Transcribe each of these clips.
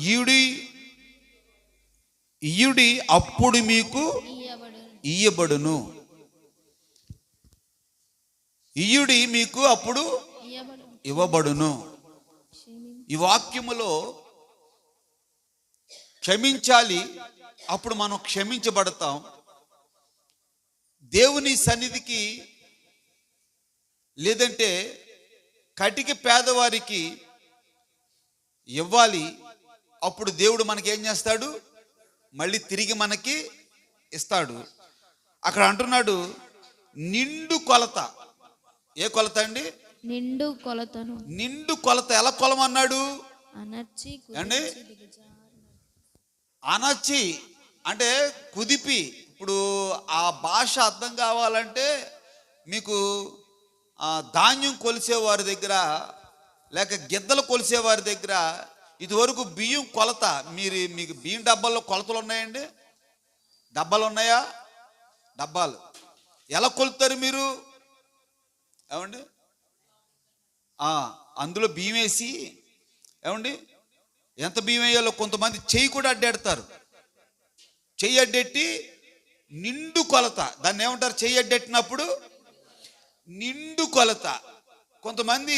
ఈయుడి ఇయుడి అప్పుడు మీకు ఇయ్యబడును. ఇయుడి మీకు అప్పుడు ఇవ్వబడును. ఈ వాక్యములో క్షమించాలి, అప్పుడు మనం క్షమించబడతాం. దేవుని సన్నిధికి లేదంటే కటిక పేదవారికి ఇవ్వాలి, అప్పుడు దేవుడు మనకి ఏం చేస్తాడు, మళ్ళీ తిరిగి మనకి ఇస్తాడు. అక్కడ అంటున్నాడు నిండు కొలత. ఏ కొలత అండి? నిండు కొలతను. నిండు కొలత ఎలా కొలమన్నాడు అండి? అనర్చి అంటే కుదిపి. ఇప్పుడు ఆ భాష అర్థం కావాలంటే మీకు ధాన్యం కొలిసేవారి దగ్గర లేక గిద్దలు కొలిసేవారి దగ్గర ఇదివరకు బియ్యం కొలత, మీకు బియ్యం డబ్బాల్లో కొలతలు ఉన్నాయండి? డబ్బాలు ఉన్నాయా? డబ్బాలు ఎలా కొలుతారు మీరు? ఏమండి, అందులో బియ్యం వేసి ఏమండి ఎంత బియ్యం వేయాలో కొంతమంది చెయ్యి కూడా అడ్డెడతారు. చెయ్యి అడ్డెట్టి నిండు కొలత, దాన్ని ఏమంటారు? చెయ్యి అడ్డెట్టినప్పుడు నిండు కొలత. కొంతమంది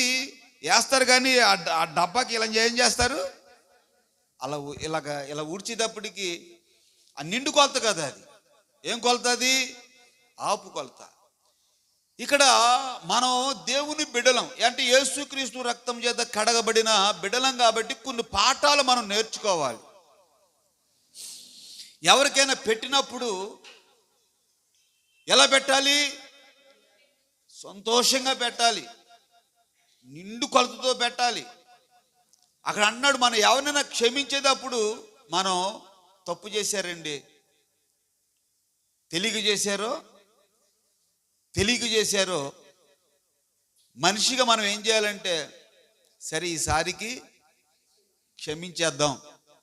వేస్తారు కానీ ఆ డబ్బాకి ఇలా ఏం చేస్తారు, ఇలా ఊడ్చేటప్పటికి ఆ నిండు కొలత కదా అది. ఏం కొలత అది? ఆపు కొలత. ఇక్కడ మనం దేవుని బిడ్డలం అంటే యేసుక్రీస్తు రక్తం చేత కడగబడిన బిడ్డలం కాబట్టి కొన్ని పాఠాలు మనం నేర్చుకోవాలి. ఎవరికైనా పెట్టినప్పుడు ఎలా పెట్టాలి? సంతోషంగా పెట్టాలి, నిండు కొలతతో పెట్టాలి. అక్కడ అన్నాడు మనం ఎవరినైనా క్షమించేటప్పుడు, మనం తప్పు చేశారండి, తెలియక చేశారో మనిషిగా మనం ఏం చేయాలంటే, సరే ఈసారికి క్షమించేద్దాం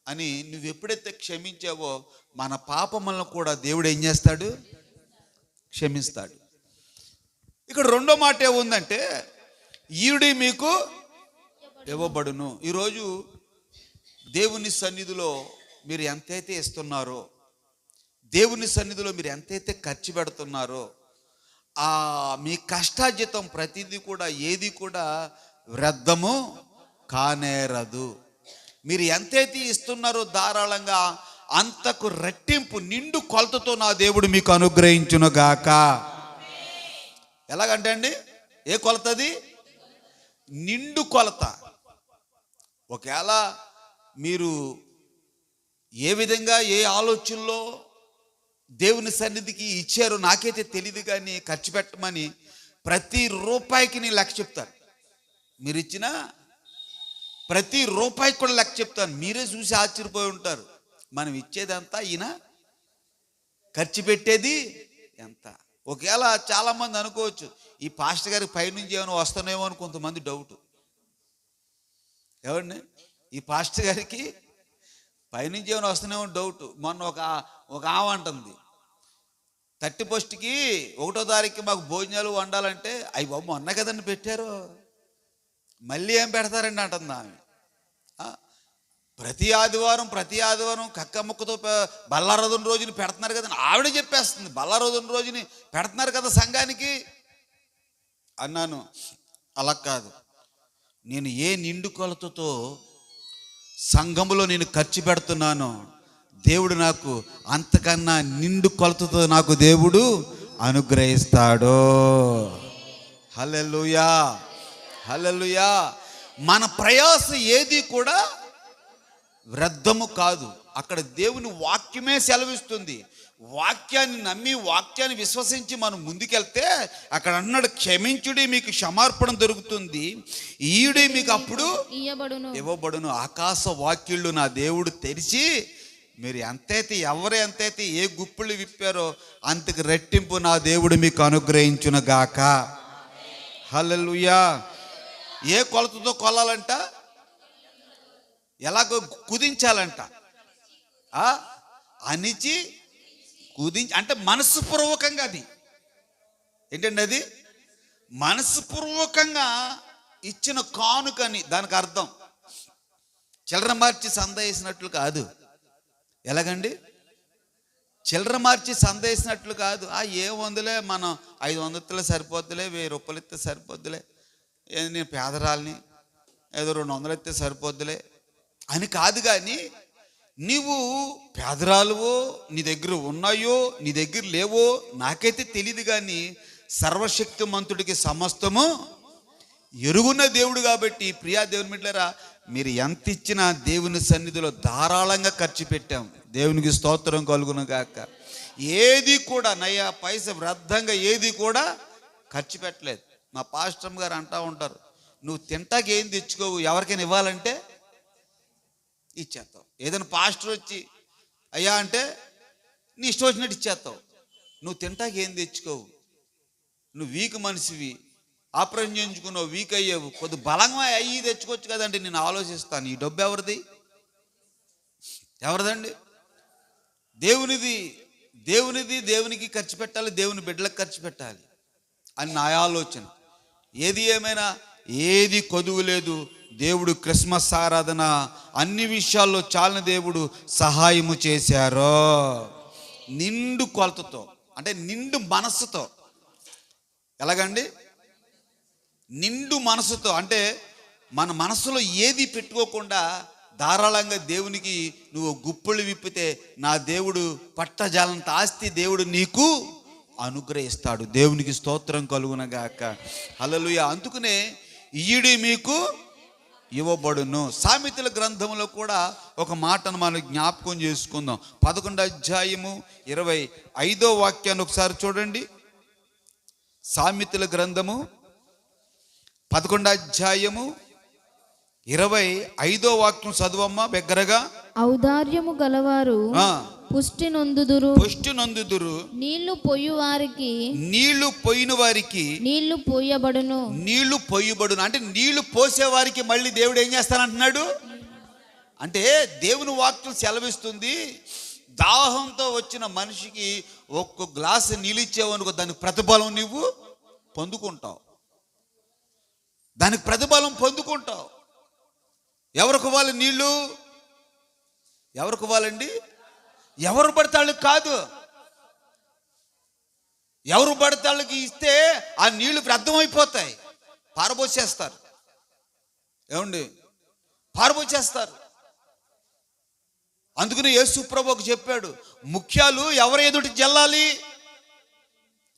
అని నువ్వు ఎప్పుడైతే క్షమించావో మన పాపములను కూడా దేవుడు ఏం చేస్తాడు? క్షమిస్తాడు. ఇక్కడ రెండో మాట ఏముందంటే ఈయుడి మీకు ఇవ్వబడును. ఈరోజు దేవుని సన్నిధిలో మీరు ఎంతైతే ఇస్తున్నారో, దేవుని సన్నిధిలో మీరు ఎంతైతే ఖర్చు పెడుతున్నారో, మీ కష్టార్జితం ప్రతిదీ కూడా ఏది కూడా వ్యర్థము కానేరదు. మీరు ఎంతైతే ఇస్తున్నారో ధారాళంగా అంతకు రెట్టింపు నిండు కొలతతో నా దేవుడు మీకు అనుగ్రహించును గాక. ఎలాగంటే అండి, ఏ కొలతది? నిండు కొలత. ఒకవేళ మీరు ఏ విధంగా ఏ ఆలోచనలో దేవుని సన్నిధికి ఇచ్చారో నాకైతే తెలియదు, కానీ ఖర్చు పెట్టమని ప్రతి రూపాయికి నేను లెక్క చెప్తాను. మీరు ఇచ్చిన ప్రతి రూపాయికి కూడా లెక్క చెప్తాను. మీరే చూసి ఆశ్చర్యపోయి ఉంటారు, మనం ఇచ్చేదంతా ఈయన ఖర్చు పెట్టేది ఎంత. ఒకవేళ చాలామంది అనుకోవచ్చు, ఈ పాస్టర్ గారికి పైనుంచి ఏమైనా వస్తానేమో అని కొంతమంది డౌట్. ఎవరిని? ఈ పాస్టర్ గారికి పైనుంచి ఏమైనా వస్తానేమో డౌట్. మొన్న ఒక ఆమె అంటుంది, 31కి 1వ తారీఖుకి మాకు భోజనాలు వండాలంటే, అవి బాబు మొన్న కదండి పెట్టారు, మళ్ళీ ఏం పెడతారండి అంటుంది ఆమె. ప్రతి ఆదివారం కక్కముక్కతో బల్లారోజున రోజుని పెడుతున్నారు కదా ఆవిడ చెప్పేస్తుంది. బల్లారోజున రోజుని పెడుతున్నారు కదా సంఘానికి అన్నాను. అలా కాదు, నేను ఏ నిండు కొలతతో సంఘములో నేను ఖర్చు పెడుతున్నానో దేవుడు నాకు అంతకన్నా నిండు కొలతతో నాకు దేవుడు అనుగ్రహిస్తాడు. హల్లెలూయా, హల్లెలూయా. మన ప్రయాస ఏది కూడా వ్యర్థము కాదు. అక్కడ దేవుని వాక్యమే సెలవిస్తుంది. వాక్యాన్ని నమ్మి వాక్యాన్ని విశ్వసించి మనం ముందుకెళ్తే అక్కడ అన్నాడు, క్షమించుడి మీకు క్షమార్పణ దొరుకుతుంది, ఈయుడి మీకు అప్పుడు ఇవ్వబడును. ఆకాశ వాక్యుళ్ళు నా దేవుడు తెరిచి మీరు ఎంతైతే ఎంతైతే ఏ గుప్పులు విప్పారో అంతకు రెట్టింపు నా దేవుడు మీకు అనుగ్రహించును గాక. హల్లెలూయా. ఏ కొలతతో కొలాలంట? ఎలాగో కుదించాలంట. అణిచి కుదించి అంటే మనస్సుపూర్వకంగా. అది ఏంటండి? అది మనస్సుపూర్వకంగా ఇచ్చిన కానుకని దానికి అర్థం. చిల్లర మార్చి సంద వేసినట్లు కాదు. ఎలాగండి? చిల్లర మార్చి సంద వేసినట్లు కాదు. ఏముందిలే, మనం 500 సరిపోద్దులే, 1000 రూపాయలు ఇస్తే సరిపోద్దులే, నేను పేదరాల్ని, ఏదో 200 ఇస్తే సరిపోద్దులే అని కాదు. కానీ నీవు పేదరాలువో, నీ దగ్గర ఉన్నాయో, నీ దగ్గర లేవో నాకైతే తెలియదు, కానీ సర్వశక్తిమంతుడికి సమస్తము ఎరుగున్న దేవుడు కాబట్టి ప్రియా దేవుని బిడ్డలారా, మీరు ఎంత ఇచ్చినా దేవుని సన్నిధిలో ధారాళంగా ఖర్చు పెట్టాం. దేవునికి స్తోత్రం కలుగును గాక. ఏది కూడా నయ్యా పైస వ్యర్థంగా ఏది కూడా ఖర్చు పెట్టలేదు. మా పాస్టర్ గారు అంటూ ఉంటారు, నువ్వు తింటాకి ఏం తెచ్చుకోవు, ఎవరికైనా ఇవ్వాలంటే ఇచ్చేస్తావు. ఏదైనా పాస్టర్ వచ్చి అయ్యా అంటే నీ ఇష్టం వచ్చినట్టు ఇచ్చేస్తావు. నువ్వు తింటాకి ఏం తెచ్చుకోవు. నువ్వు వీక్ మనిషివి, ఆపరేషన్ చేయించుకున్నావు, వీక్ అయ్యావు, కొద్ది బలంగా అయ్యి తెచ్చుకోవచ్చు కదండి. నేను ఆలోచిస్తాను, ఈ డబ్బు ఎవరిది? ఎవరిదండి? దేవునిది. దేవునిది, దేవునికి ఖర్చు పెట్టాలి, దేవుని బిడ్డలకు ఖర్చు పెట్టాలి అని నా ఆలోచన. ఏది ఏమైనా ఏది కొదువు లేదు. దేవుడు క్రిస్మస్ ఆరాధన అన్ని విషయాల్లో చాలని దేవుడు సహాయము చేశారు. నిండు కొలతతో, అంటే నిండు మనస్సుతో. ఎలాగండి? నిండు మనసుతో, అంటే మన మనసులో ఏది పెట్టుకోకుండా ధారాళంగా దేవునికి నువ్వు గుప్పులు విప్పితే నా దేవుడు పట్టజాలంత ఆస్తి దేవుడు నీకు అనుగ్రహిస్తాడు. దేవునికి స్తోత్రం కలుగునగాక. హల్లెలూయా. అందుకనే ఈయుడి మీకు ఇవ్వబడును. సామెతల గ్రంథంలో కూడా ఒక మాటను మనం జ్ఞాపకం చేసుకుందాం. 11వ అధ్యాయము 25వ వాక్యాన్ని ఒకసారి చూడండి. సామెతల గ్రంథము 11వ అధ్యాయము 25వ వాక్యం చదువమ్మా బిగ్గరగా. ఔదార్యము గలవారు పుష్టి నొందుదురు. నీళ్లు పోయి వారికి నీళ్లు పోయిన వారికి నీళ్లు పోయబడును. నీళ్లు పోయబడును అంటే నీళ్లు పోసే వారికి మళ్ళీ దేవుడు ఏం చేస్తానంటున్నాడు అంటే, దేవుని వాక్యం సెలవిస్తుంది, దాహంతో వచ్చిన మనిషికి ఒక్క గ్లాసు నీళ్ళు ఇచ్చేవనుకో, దానికి ప్రతిఫలం నువ్వు పొందుకుంటావు. దానికి ప్రతిఫలం పొందుకుంటావు. ఎవరికి ఇవ్వాలి నీళ్ళు? ఎవరికి ఇవ్వాలండి? ఎవరు పడతాళ్ళకి కాదు. ఎవరు పడతాళ్ళకి ఇస్తే ఆ నీళ్లు వ్యర్థమైపోతాయి, పారబోసేస్తారు. ఏమండి? పారబోసేస్తారు. అందుకని యేసు ప్రభువుకు చెప్పాడు, ముత్యాలు ఎవరి ఎదుటి జల్లాలి?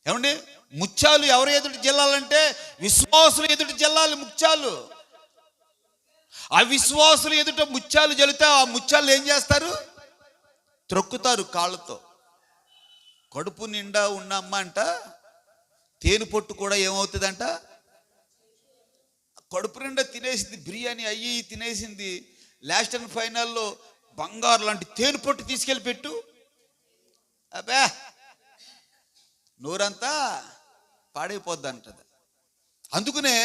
ఏమండి? ముత్యాలు ఎవరి ఎదుటి జల్లాలంటే విశ్వాసులు ఎదుటి జల్లాలి ముత్యాలు. అవిశ్వాసులు ఎదుట ముత్యాలు జల్లితే ఆ ముత్యాలు ఏం చేస్తారు? త్రొక్కుతారు కాళ్ళతో. కడుపు నిండా ఉన్నమ్మ అంట తేనె పొట్టు కూడా ఏమవుతుందంట, కడుపు నిండా తినేసింది, బిర్యానీ అయ్యి తినేసింది, లాస్ట్ అండ్ ఫైనల్లో బంగారు లాంటి తేనె పొట్టు తీసుకెళ్ళి పెట్టు, అబ్బే నోరంతా పాడైపోద్ది అంటది. అందుకనే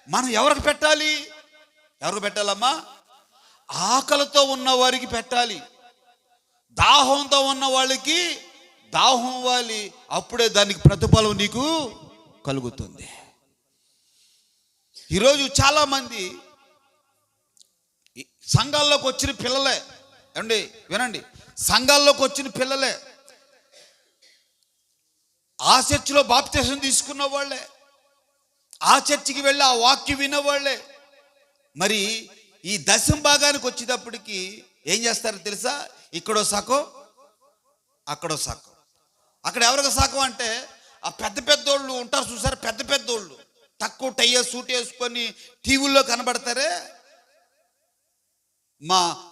మనం ఎవరికి పెట్టాలి? ఎవరికి పెట్టాలమ్మా? ఆకలితో ఉన్న వారికి పెట్టాలి. దాహంతో ఉన్న వాళ్ళకి దాహం ఇవ్వాలి. అప్పుడే దానికి ప్రతిఫలం నీకు కలుగుతుంది. ఈరోజు చాలామంది సంఘాల్లోకి వచ్చిన పిల్లలే, ఏమండి వినండి, సంఘాల్లోకి వచ్చిన పిల్లలే, ఆ చర్చిలో బాప్తిసం తీసుకున్న వాళ్ళే, ఆ చర్చికి వెళ్ళి ఆ వాక్యం వినేవాళ్ళే. మరి ఈ దశం భాగానికి వచ్చేటప్పటికి ఏం చేస్తారో తెలుసా? ఇక్కడో సగం, అక్కడో సగం. అక్కడ ఎవరికి సగం అంటే ఆ పెద్ద పెద్దోళ్ళు ఉంటారు చూసారు, పెద్ద పెద్దోళ్ళు తక్కువ టయ్య సూట్ వేసుకొని టీవీల్లో కనబడతారే,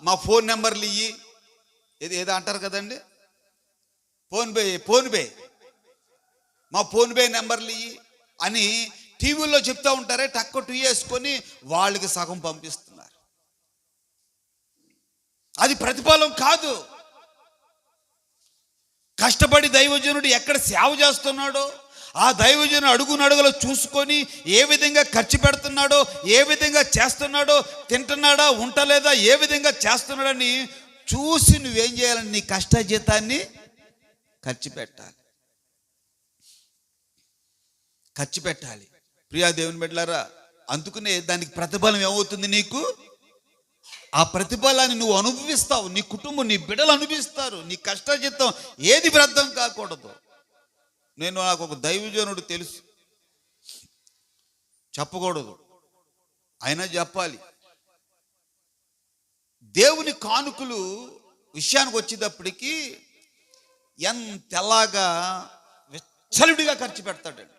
మా ఫోన్ నెంబర్లు ఇయ్యి, ఏదో అంటారు కదండి, ఫోన్పే మా ఫోన్పే నెంబర్లు ఇయ్యి అని టీవీల్లో చెప్తూ ఉంటారే, తక్కువ టీ వేసుకొని వాళ్ళకి సగం పంపిస్తున్నారు. అది ప్రతిఫలం కాదు. కష్టపడి దైవజనుడు ఎక్కడ సేవ చేస్తున్నాడో ఆ దైవజనుడు అడుగునడుగులో చూసుకొని ఏ విధంగా ఖర్చు పెడుతున్నాడో, ఏ విధంగా చేస్తున్నాడో, తింటున్నాడా ఉంటలేదా, ఏ విధంగా చేస్తున్నాడని చూసి నువ్వేం చేయాలని నీ కష్టజీతాన్ని ఖర్చు పెట్టాలి. ప్రియా దేవుని బిడ్డలారా, అందుకనే దానికి ప్రతిఫలం ఏమవుతుంది నీకు? ఆ ప్రతిఫలాన్ని నువ్వు అనుభవిస్తావు, నీ కుటుంబం, నీ బిడ్డలు అనుభవిస్తారు. నీ కష్టజితం ఏది వ్యర్థం కాకూడదు. నాకు ఒక దైవజనుడు తెలుసు, చెప్పకూడదు అయినా చెప్పాలి. దేవుని కానుకలు విషయానికి వచ్చేటప్పటికి ఎంతలాగా వెచ్చలివిడిగా ఖర్చు పెడతాడండి.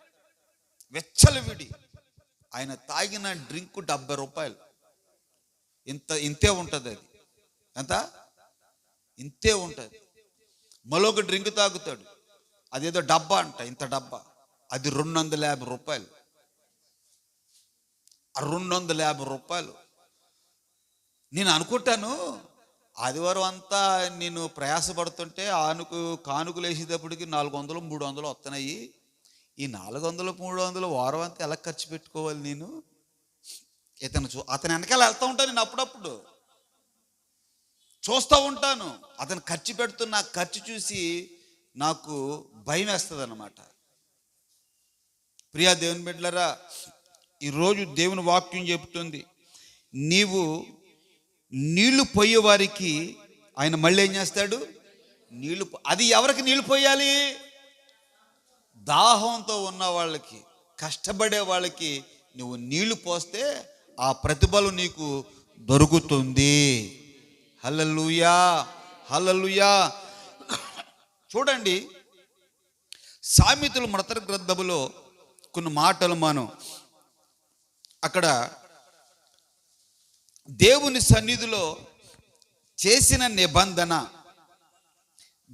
వెచ్చలివిడి. ఆయన తాగిన డ్రింక్ 70 రూపాయలు. ఇంతే ఉంటుంది. అది ఎంత? ఇంతే ఉంటుంది. మరొక డ్రింక్ తాగుతాడు, అదేదో డబ్బా అంట, ఇంత డబ్బా, అది 250 రూపాయలు. ఆ 250 రూపాయలు. నేను అనుకుంటాను, ఆదివారం అంతా నేను ప్రయాసపడుతుంటే కానుకలు వేసేటప్పటికి 400 300 వస్తున్నాయి. ఈ 400 300 వారం అంతా ఎలా ఖర్చు పెట్టుకోవాలి? నేను అతని వెనకాల వెళ్తూ ఉంటాను. నేను అప్పుడప్పుడు చూస్తూ ఉంటాను. అతను ఖర్చు పెడుతున్న ఖర్చు చూసి నాకు భయం వేస్తుంది అన్నమాట. ప్రియా దేవుని బిడ్డలారా, ఈరోజు దేవుని వాక్యం చెబుతుంది, నీవు నీళ్లు పోయే వారికి ఆయన మళ్ళీ ఏం చేస్తాడు? నీళ్లు. అది ఎవరికి నీళ్లు పోయాలి? దాహంతో ఉన్న వాళ్ళకి, కష్టపడే వాళ్ళకి నువ్వు నీళ్లు పోస్తే ఆ ప్రతిఫలం నీకు దొరుకుతుంది. హల్లెలూయా, హల్లెలూయా. చూడండి, సామెతల మొదటి గ్రంథములో కొన్ని మాటలు మనం అక్కడ దేవుని సన్నిధిలో చేసిన నిబంధన,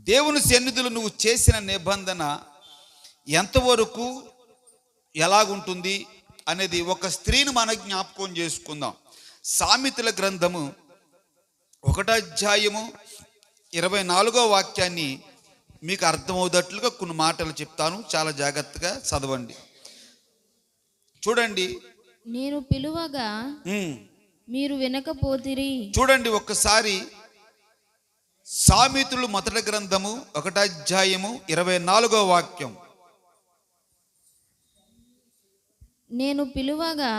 దేవుని సన్నిధిలో నువ్వు చేసిన నిబంధన ఎంతవరకు ఎలాగుంటుంది అనేది ఒక స్త్రీని మన జ్ఞాపకం చేసుకుందాం. సామెతల గ్రంథము 1వ అధ్యాయము 24వ వాక్యాన్ని మీకు అర్థమవుదట్లుగా కొన్ని మాటలు చెప్తాను, చాలా జాగ్రత్తగా చదవండి. చూడండి, నేను పిలువగా మీరు వినకపోతిరి. చూడండి ఒక్కసారి సామెతలు మొదటి గ్రంథము 1వ అధ్యాయము 24వ వాక్యం. నేను పిలువగా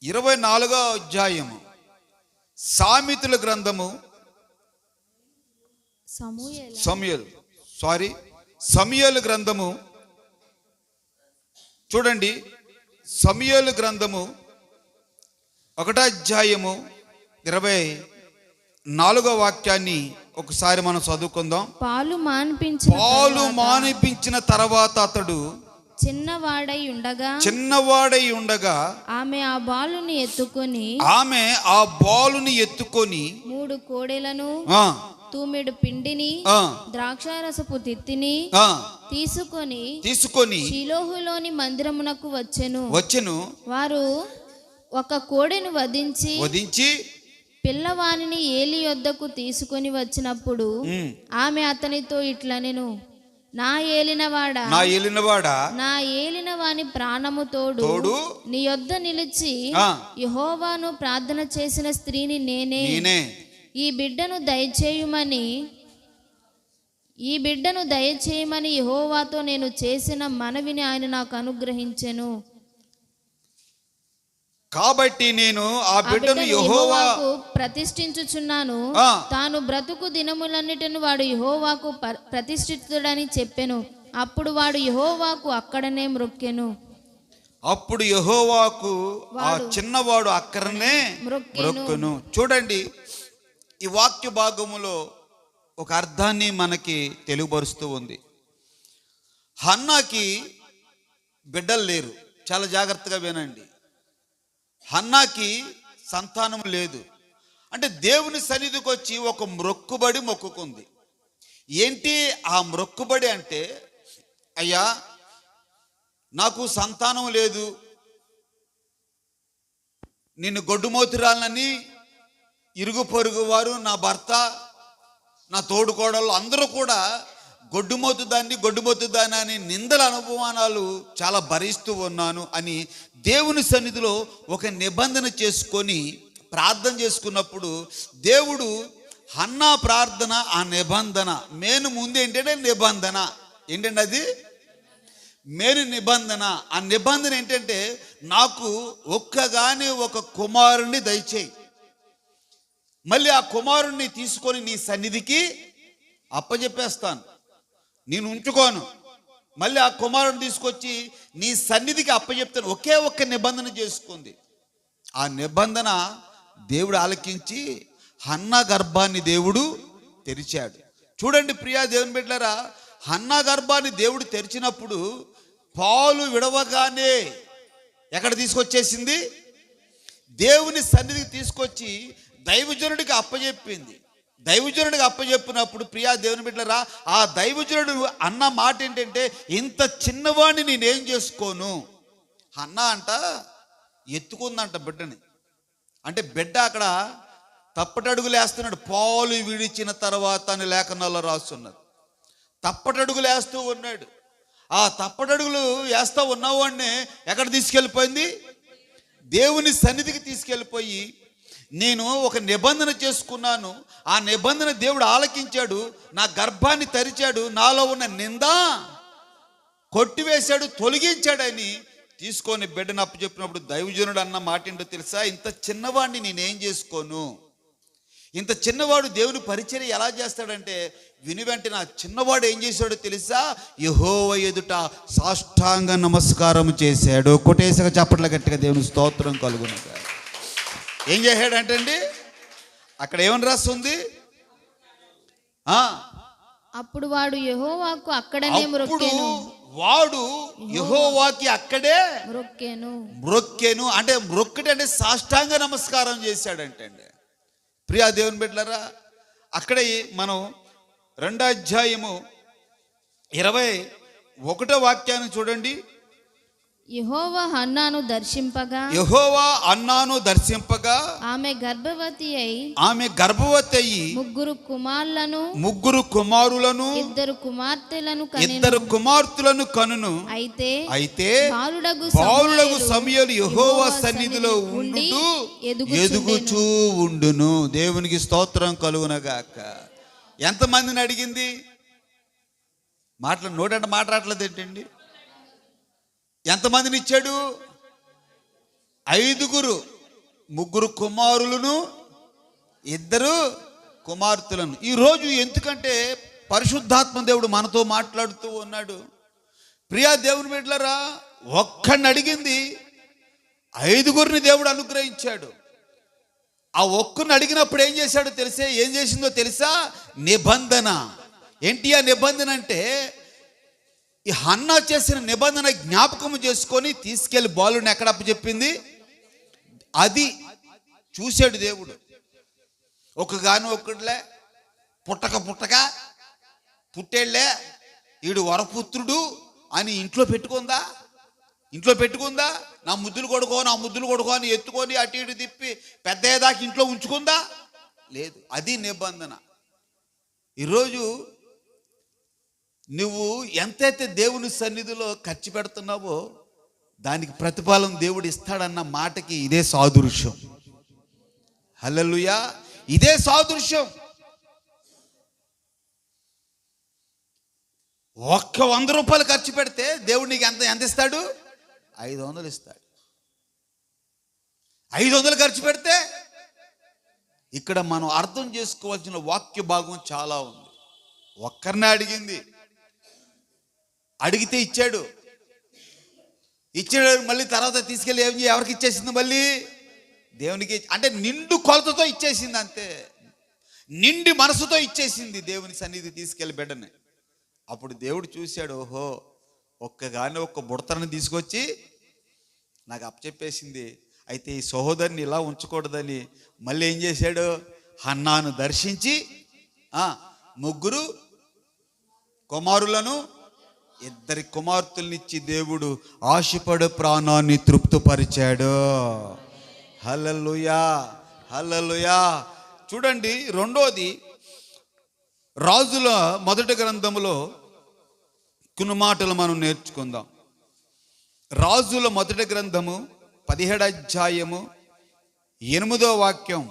24వ అధ్యాయము సామెతల గ్రంథము సమూయేలు గ్రంథము. చూడండి, సమూయేలు గ్రంథము 1వ అధ్యాయము 24వ వాక్యాన్ని ఒకసారి మనం చదువుకుందాం. పాలు మానిపించిన తర్వాత అతడు చిన్నవాడై ఉండగా ఆమె ఆ బాలుని ఎత్తుకొని 3 కోడెలను, తూమెడు పిండిని, ద్రాక్షారసపు తిత్తిని తీసుకొని షిలోహులోని మందిరమునకు వచ్చెను. వారు ఒక కోడెను వధించి పిల్లవానిని ఏలి యొద్దకు తీసుకొని వచ్చినప్పుడు ఆమె అతనితో ఇట్లనెను, నా ఏలినవాడా, నా ఏలిన వాని ప్రాణము తోడు నీ యొద్ద నిలిచి యెహోవాను ప్రార్థన చేసిన స్త్రీని నేనే. ఈ బిడ్డను దయచేయమని యెహోవాతో నేను చేసిన మనవిని ఆయన నాకు అనుగ్రహించెను. కాబట్టి నేను ఆ బిడ్డను యెహోవాకు ప్రతిష్ఠించుచున్నాను. తాను బ్రతుకు దినములన్నిటిని వాడు యెహోవాకు ప్రతిష్ఠితుడని చెప్పెను. అప్పుడు వాడు యెహోవాకు అక్కడనే మ్రొక్కెను. అప్పుడు యెహోవాకు ఆ చిన్నవాడు అక్కడనే మ్రొక్కెను. చూడండి, ఈ వాక్య భాగములో ఒక అర్థాన్ని మనకి తెలియపరుస్తూ ఉంది. హన్నాకి బిడ్డలు లేరు. చాలా జాగ్రత్తగా వినండి. హన్నాకి సంతానం లేదు. అంటే దేవుని సన్నిధికి వచ్చి ఒక మ్రొక్కుబడి మొక్కుకుంది. ఏంటి ఆ మ్రొక్కుబడి అంటే, అయ్యా నాకు సంతానం లేదు, నిన్ను గొడ్డుమోతురాలని ఇరుగు పొరుగు వారు, నా భర్త, నా తోడుకోడళ్ళు అందరూ కూడా గొడ్డుమోతుదాన్ని అని నిందల అనుభవాలు చాలా భరిస్తూ ఉన్నాను అని దేవుని సన్నిధిలో ఒక నిబంధన చేసుకొని ప్రార్థన చేసుకున్నప్పుడు దేవుడు హన్నా ప్రార్థన, ఆ నిబంధన మేను ముందు ఏంటంటే నిబంధన ఏంటంటే అది మేను నిబంధన. ఆ నిబంధన ఏంటంటే నాకు ఒక్కగాని ఒక కుమారుణ్ణి దయచేయి, మళ్ళీ ఆ కుమారుణ్ణి తీసుకొని నీ సన్నిధికి అప్పచెప్పేస్తాను, నేను ఉంచుకోను, మళ్ళీ ఆ కుమారుని తీసుకొచ్చి నీ సన్నిధికి అప్పచెప్తాను. ఒకే ఒక్క నిబంధన చేసుకుంది. ఆ నిబంధన దేవుడు ఆలకించి హన్నా గర్భాన్ని దేవుడు తెరిచాడు. చూడండి ప్రియా దేవుని బిడ్డలారా, హన్నా గర్భాన్ని దేవుడు తెరిచినప్పుడు పాలు విడవగానే ఎక్కడ తీసుకొచ్చేసింది? దేవుని సన్నిధికి తీసుకొచ్చి దైవజనుడికి అప్పచెప్పింది. దైవజనుడికి అప్పచెప్పినప్పుడు ప్రియా దేవుని బిడ్డలారా, ఆ దైవజనుడు అన్న మాట ఏంటంటే, ఇంత చిన్నవాడిని నేనేం చేసుకోను. అన్న అంట ఎత్తుకుందంట బిడ్డని. అంటే బిడ్డ అక్కడ తప్పటడుగులు వేస్తున్నాడు. పాలు విడిచిన తర్వాత అని లేఖనాల్లో రాస్తున్నారు. తప్పటడుగులు వేస్తూ ఉన్నాడు. ఆ తప్పటడుగులు వేస్తూ ఉన్నవాడిని ఎక్కడ తీసుకెళ్ళిపోయింది? దేవుని సన్నిధికి తీసుకెళ్ళిపోయి, నేను ఒక నిబంధన చేసుకున్నాను, ఆ నిబంధన దేవుడు ఆలకించాడు, నా గర్భాన్ని తెరిచాడు, నాలో ఉన్న నింద కొట్టివేశాడు, తొలగించాడని తీసుకొని బిడ్డను అప్పచెప్పినప్పుడు దైవజనుడు అన్న మాట ఏంటో తెలుసా? ఇంత చిన్నవాడిని నేనేం చేసుకోను. ఇంత చిన్నవాడు దేవుని పరిచర్య ఎలా చేస్తాడంటే, విని వెంటనే ఆ చిన్నవాడు ఏం చేశాడో తెలుసా? యెహోవా ఎదుట సాష్టాంగ నమస్కారం చేశాడు. కొట్టేసక చప్పట్ల గట్టిగా దేవుని స్తోత్రం కలుగునుగా. ఏం చేశాడంటే అండి, అక్కడ ఏమని రాస్తుంది? అప్పుడు వాడు యెహోవాకు అక్కడనే మ్రొక్కెను. వాడు యెహోవాకి అక్కడే మ్రొక్కెను. అంటే మ్రొక్కటి అంటే సాష్టాంగ నమస్కారం చేశాడంటే అండి. ప్రియా దేవుని బిడ్డలారా, అక్కడే మనం 2వ అధ్యాయము 21వ వాక్యాన్ని చూడండి. యెహోవా హన్నాను దర్శింపగా ఆమె గర్భవతి అయి ముగ్గురు కుమారులను 2 కుమార్తెలను కనును. అయితే బాలుడగు సమూయేలు యెహోవా సన్నిధిలో ఎదుగుచూ ఉండును. దేవునికి స్తోత్రం కలుగునగాక. ఎంతమందిని అడిగింది? నోటంటే మాట్లాడలేదు ఏంటండి? ఎంతమందిని ఇచ్చాడు? 5, 3 కుమారులను 2 కుమార్తెలను. ఈరోజు ఎందుకంటే పరిశుద్ధాత్మ దేవుడు మనతో మాట్లాడుతూ ఉన్నాడు. ప్రియా దేవుని బిడ్డలారా, ఒక్కడిని అడిగింది, 5 దేవుడు అనుగ్రహించాడు. ఆ ఒక్కరిని అడిగినప్పుడు ఏం చేశాడో తెలిసే? ఏం చేసిందో తెలుసా? నిబంధన. ఏంటి ఆ నిబంధన అంటే, ఈ హన్నా చేసిన నిబంధన జ్ఞాపకం చేసుకొని తీసుకెళ్లి బాలుని ఎక్కడ అప్పచెప్పింది? అది చూశాడు దేవుడు. ఒక్కడిలే పుట్టేళ్లే వీడు వరపుత్రుడు అని ఇంట్లో పెట్టుకుందా? నా ముద్దులు కొడుకో అని ఎత్తుకొని అటు ఇటు తిప్పి పెద్దయ్యేదాకా ఇంట్లో ఉంచుకుందా? లేదు. అది నిబంధన. ఈరోజు నువ్వు ఎంతైతే దేవుని సన్నిధిలో ఖర్చు పెడుతున్నావో దానికి ప్రతిఫలం దేవుడు ఇస్తాడన్న మాటకి ఇదే సాదృశ్యం. హల్లెలూయా. ఇదే సాదృశ్యం. 100 రూపాయలు ఖర్చు పెడితే దేవుడు నీకు ఎంత ఇస్తాడు? 500 ఇస్తాడు. 500 ఖర్చు పెడితే ఇక్కడ మనం అర్థం చేసుకోవాల్సిన వాక్య భాగం చాలా ఉంది. ఒక్కరినే అడిగితే ఇచ్చాడు. మళ్ళీ తర్వాత తీసుకెళ్ళి ఎవరికి ఇచ్చేసింది? మళ్ళీ దేవునికి. అంటే నిండు కొలతతో ఇచ్చేసింది. అంతే, నిండి మనసుతో ఇచ్చేసింది దేవుని సన్నిధి తీసుకెళ్ళి బిడ్డని. అప్పుడు దేవుడు చూశాడు, ఓహో ఒక్క బుడతని తీసుకొచ్చి నాకు అప్పచెప్పేసింది, అయితే ఈ సహోదరిని ఇలా ఉంచకూడదని మళ్ళీ ఏం చేశాడు? హన్నాను దర్శించి 3 కుమారులను 2 కుమార్తెలనిచ్చి దేవుడు ఆశపడు ప్రాణాన్ని తృప్తిపరిచాడు. హల్లెలూయా, హల్లెలూయా. చూడండి, 2వది రాజుల మొదటి గ్రంథములో కొన్ని మాటలు మనం నేర్చుకుందాం. రాజుల మొదటి గ్రంథము 17వ అధ్యాయము 8వ వాక్యం,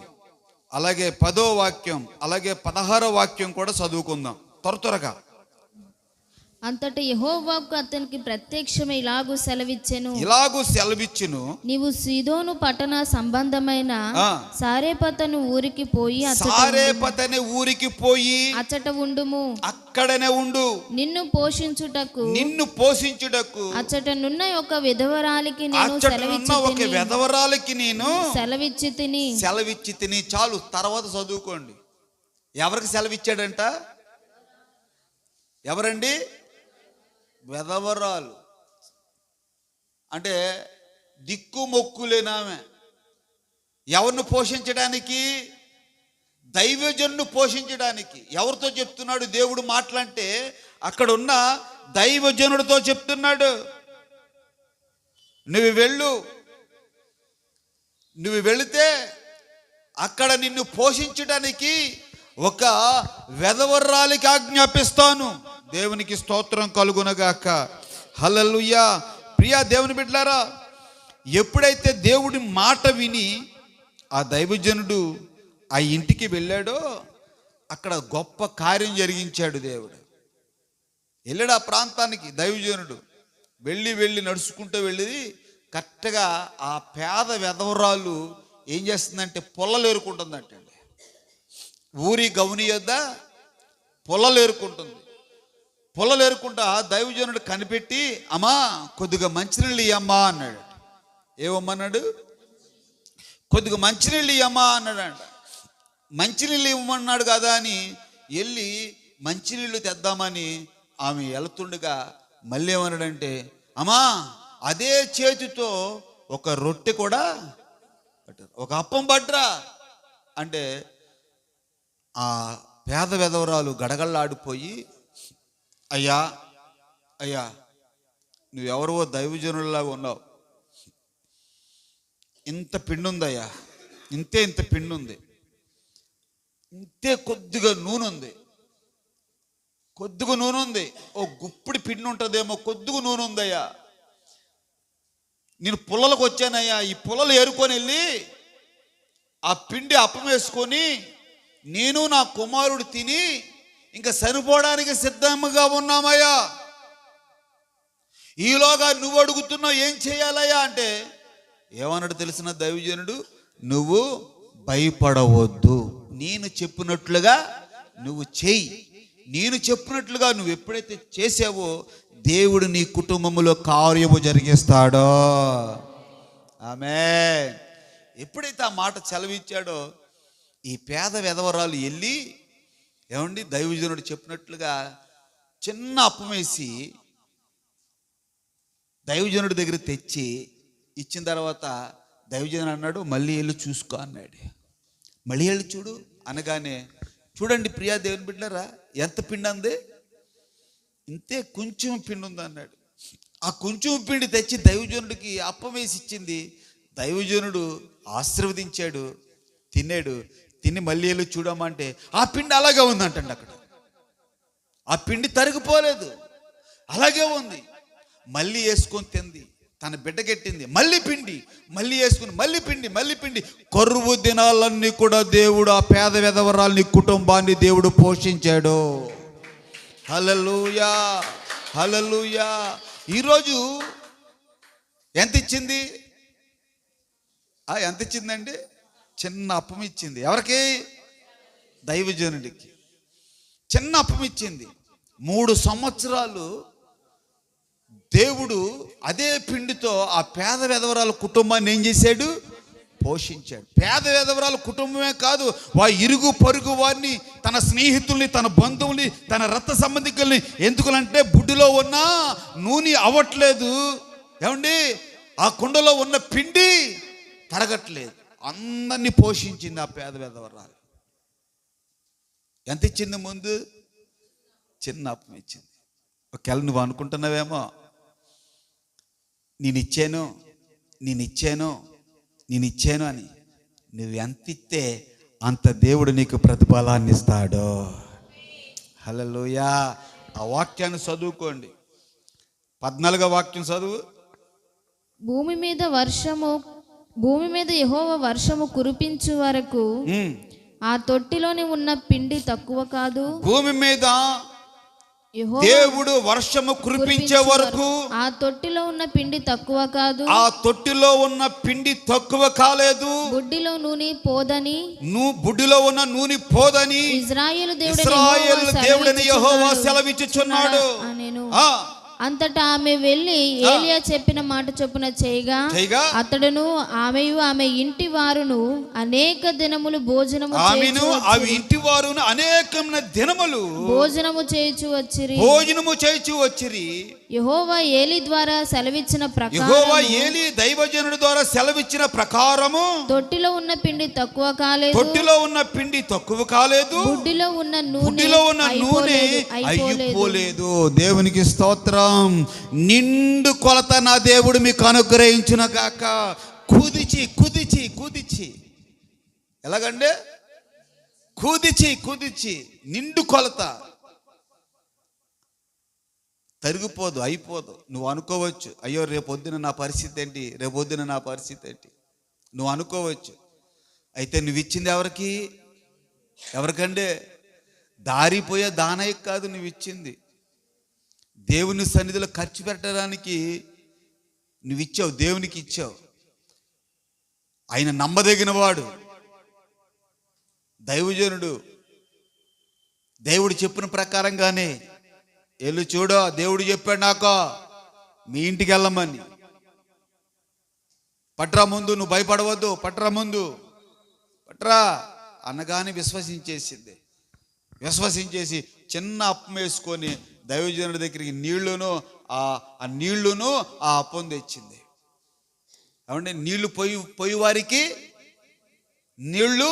అలాగే 10వ వాక్యం, అలాగే 16వ వాక్యం కూడా చదువుకుందాం త్వరగా. అంతటా యెహోవాకు అతనికి ప్రత్యక్షమై ఇలాగు సెలవిచ్చును, నీవు సీదోను పట్టణ సంబంధమైన సారేపతను ఊరికి పోయి సారేపతనే ఊరికి పోయి అచ్చట ఉండుము, అక్కడనే ఉండు, నిన్ను పోషించుటకు అచ్చటనున్న ఒక విధవరాలికి నేను సెలవిచ్చి తిని. చాలు, తర్వాత చదువుకోండి. ఎవరికి సెలవిచ్చాడంట? ఎవరండి? విధవరాలు. అంటే దిక్కు మొక్కు లేనామె. ఎవరిని పోషించడానికి? దైవజనుడు పోషించడానికి. ఎవరితో చెప్తున్నాడు దేవుడు మాటలంటే? అక్కడ ఉన్న దైవజనుడితో చెప్తున్నాడు. నువ్వు వెళితే అక్కడ నిన్ను పోషించడానికి ఒక వెధవరాలికి ఆజ్ఞాపిస్తాను. దేవునికి స్తోత్రం కలుగునగాక. హల్లెలూయా. ప్రియా దేవుని బిడ్డలారా, ఎప్పుడైతే దేవుడి మాట విని ఆ దైవజనుడు ఆ ఇంటికి వెళ్ళాడో అక్కడ గొప్ప కార్యం జరిగించాడు దేవుడు. వెళ్ళాడు ఆ ప్రాంతానికి దైవజనుడు. వెళ్ళి నడుచుకుంటూ వెళ్ళి కరెక్ట్గా ఆ పేద వెధవరాలు ఏం చేస్తుందంటే పొల్లలు ఏరుకుంటుందంటండి. ఊరి గౌని యొద్ద పొల్లలు ఏరుకుంటుంది. పొల్లలు ఏరుకుంటా దైవజనుడు కనిపెట్టి, అమ్మా కొద్దిగా మంచినీళ్ళు ఇయ్యమ్మా అన్నాడు. ఏమన్నాడు? కొద్దిగా మంచినీళ్ళు ఇయ్యమ్మా అన్నాడంట. మంచినీళ్ళు ఇవ్వమన్నాడు కదా అని వెళ్ళి మంచినీళ్ళు తెద్దామని ఆమె వెళుతుండగా మళ్ళీ ఏమన్నాడంటే, అమ్మా అదే చేతితో ఒక రొట్టె కూడా పట్టారు, ఒక అప్పం పట్టరా అంటే ఆ పేద వెధవరాలు గడగళ్ళాడిపోయి, అయ్యా నువ్వెవరో దైవజనులాగా ఉన్నావు, ఇంత పిండి ఉందయ్యా, ఇంత పిండి ఉంది, కొద్దిగా నూనె ఉంది, ఓ గుప్పిడి పిండి ఉంటుందేమో, కొద్దిగా నూనె ఉందయ్యా, నేను పుల్లలకు వచ్చానయ్యా, ఈ పుల్లలు ఏరుకొని వెళ్ళి ఆ పిండి అప్పం వేసుకొని నేను నా కుమారుడు తిని ఇంకా చనిపోవడానికి సిద్ధంగా ఉన్నామయ్యా, ఈలోగా నువ్వు అడుగుతున్నావు ఏం చేయాలయ్యా అంటే ఏమన్నాడు తెలిసిన దైవజనుడు? నువ్వు భయపడవద్దు, నేను చెప్పినట్లుగా నువ్వు చెయ్యి, నేను చెప్పినట్లుగా నువ్వు ఎప్పుడైతే చేసావో దేవుడు నీ కుటుంబంలో కార్యము జరిగిస్తాడో. ఆమేన్. ఎప్పుడైతే ఆ మాట సెలవిచ్చాడో ఈ పేద వెధవరాలు వెళ్ళి ఏమండి దైవజనుడు చెప్పినట్లుగా చిన్న అప్పం వేసి దైవజనుడి దగ్గర తెచ్చి ఇచ్చిన తర్వాత దైవజనుడు అన్నాడు, మళ్ళీ వెళ్ళి చూసుకో అన్నాడు. మళ్ళీ వెళ్ళి చూడు అనగానే, చూడండి ప్రియా దేవుని బిడ్డలారా, ఎంత పిండి అంది? కొంచెం పిండి ఉంది అన్నాడు. ఆ కొంచెం పిండి తెచ్చి దైవజనుడికి అప్పం వేసి ఇచ్చింది. దైవజనుడు ఆశీర్వదించాడు, తిన్నాడు. తిని మళ్ళీ వెళ్ళి చూడమంటే ఆ పిండి అలాగే ఉందంటండి. అక్కడ ఆ పిండి తరిగిపోలేదు, అలాగే ఉంది. మళ్ళీ వేసుకొని తింది, తన బిడ్డకెట్టింది, మళ్ళీ పిండి, మళ్ళీ వేసుకుని మళ్ళీ పిండి. కరువు దినాలన్నీ కూడా దేవుడు ఆ పేద వెధవరాల్ని కుటుంబాన్ని దేవుడు పోషించాడు. హల్లెలూయా, హల్లెలూయా. ఈరోజు ఎంత ఇచ్చిందండి? చిన్న అప్పం ఇచ్చింది. ఎవరికి? దైవజనుడికి చిన్న అప్పం ఇచ్చింది. 3 సంవత్సరాలు దేవుడు అదే పిండితో ఆ పేద వెధవరాల కుటుంబాన్ని ఏం చేశాడు? పోషించాడు. పేద వెధవరాల కుటుంబమే కాదు, ఇరుగు పొరుగు వారిని, తన స్నేహితుల్ని, తన బంధువుల్ని, తన రక్త సంబంధికుల్ని. ఎందుకంటే బుడ్డిలో ఉన్న నూనె అవ్వట్లేదు, ఏమండి ఆ కుండలో ఉన్న పిండి తరగట్లేదు, అందరినీ పోషించింది ఆ పేద వెధవరాలు. ఎంత ఇచ్చింది? ముందు చిన్న అప్పం ఇచ్చింది. ఒకవేళ నువ్వు అనుకుంటున్నావేమో, నేను ఇచ్చాను అని. నువ్వు ఎంత ఇస్తే అంత దేవుడు నీకు ప్రతిఫలాన్ని ఇస్తాడు. హల్లెలూయా. ఆ వాక్యాన్ని చదువుకోండి. 14వ వాక్యం చదువు. భూమి మీద యెహోవా వర్షము కురిపించు వరకు ఆ తొట్టిలోని ఉన్న పిండి తక్కువ కాదు. భూమి మీద యెహోవా దేవుడు వర్షము కురిపించే వరకు ఆ తొట్టిలో ఉన్న పిండి తక్కువ కాదు, ఆ తొట్టిలో ఉన్న పిండి తక్కువ కాలేదు, బుడ్డిలో నూనె పోదని బుడ్డిలో ఉన్న నూనె పోదని ఇశ్రాయేలు దేవుడని యెహోవా సెలవిచ్చుచున్నాడు. నేను ఆ అంతటా ఆమె వెళ్ళి ఏలియా చెప్పిన మాట చొప్పున చేయగా అతడును ఆమెయు ఆమె ఇంటి వారును అనేక దినములు భోజనము చేయుచు వచ్చిరి. యెహోవా ఏలి ద్వారా సెలవిచ్చిన దైవజనుడి ద్వారా సెలవిచ్చిన ప్రకారము తొట్టిలో ఉన్న పిండి తక్కువ కాలేదు, బుడ్డిలో ఉన్న నూనె అయిపోలేదు. దేవునికి స్తోత్రం. నిండు కొలత నా దేవుడు మీకు అనుగ్రహించును గాక. కుదిచి ఎలాగంటే కుదిచి నిండు కొలత. తరిగిపోదు, అయిపోదు. నువ్వు అనుకోవచ్చు, అయ్యో రేపొద్దున నా పరిస్థితి ఏంటి, నువ్వు అనుకోవచ్చు. అయితే నువ్వు ఇచ్చింది ఎవరికంటే దారిపోయే దానయ్యకు కాదు. నువ్వు ఇచ్చింది దేవుని సన్నిధిలో ఖర్చు పెట్టడానికి నువ్వు ఇచ్చావు, దేవునికి ఇచ్చావు. ఆయన నమ్మదగిన వాడు, దైవజనుడు. దేవుడు చెప్పిన ప్రకారంగానే వెళ్ళు చూడో, దేవుడు చెప్పాడు నాకు మీ ఇంటికి వెళ్ళమని. పట్రా ముందు, నువ్వు భయపడవద్దు, పట్రా అనగానే విశ్వసించేసి చిన్న అప్పం వేసుకొని దైవజనుడి దగ్గరికి నీళ్లును ఆ అప్పం తెచ్చింది. ఏమంటే నీళ్లు పొయ్యి వారికి నీళ్లు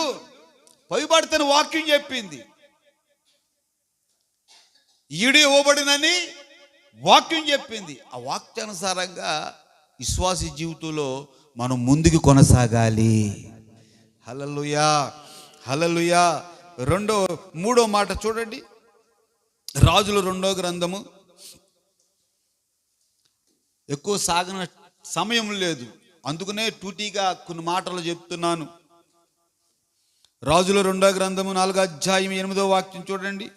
పొయ్యబడితేనే వాక్యం చెప్పింది. ఈడు ఇవ్వబడినని వాక్యం చెప్పింది. ఆ వాక్యానుసారంగా విశ్వాస జీవితంలో మనం ముందుకు కొనసాగాలి. హల్లెలూయా. మూడో మాట చూడండి, రాజుల 2వ గ్రంథము. ఎక్కువ సాగన సమయం లేదు, అందుకనే టూటీగా కొన్ని మాటలు చెప్తున్నాను. రాజుల 2వ గ్రంథము 4వ అధ్యాయం 8వ వాక్యం చూడండి.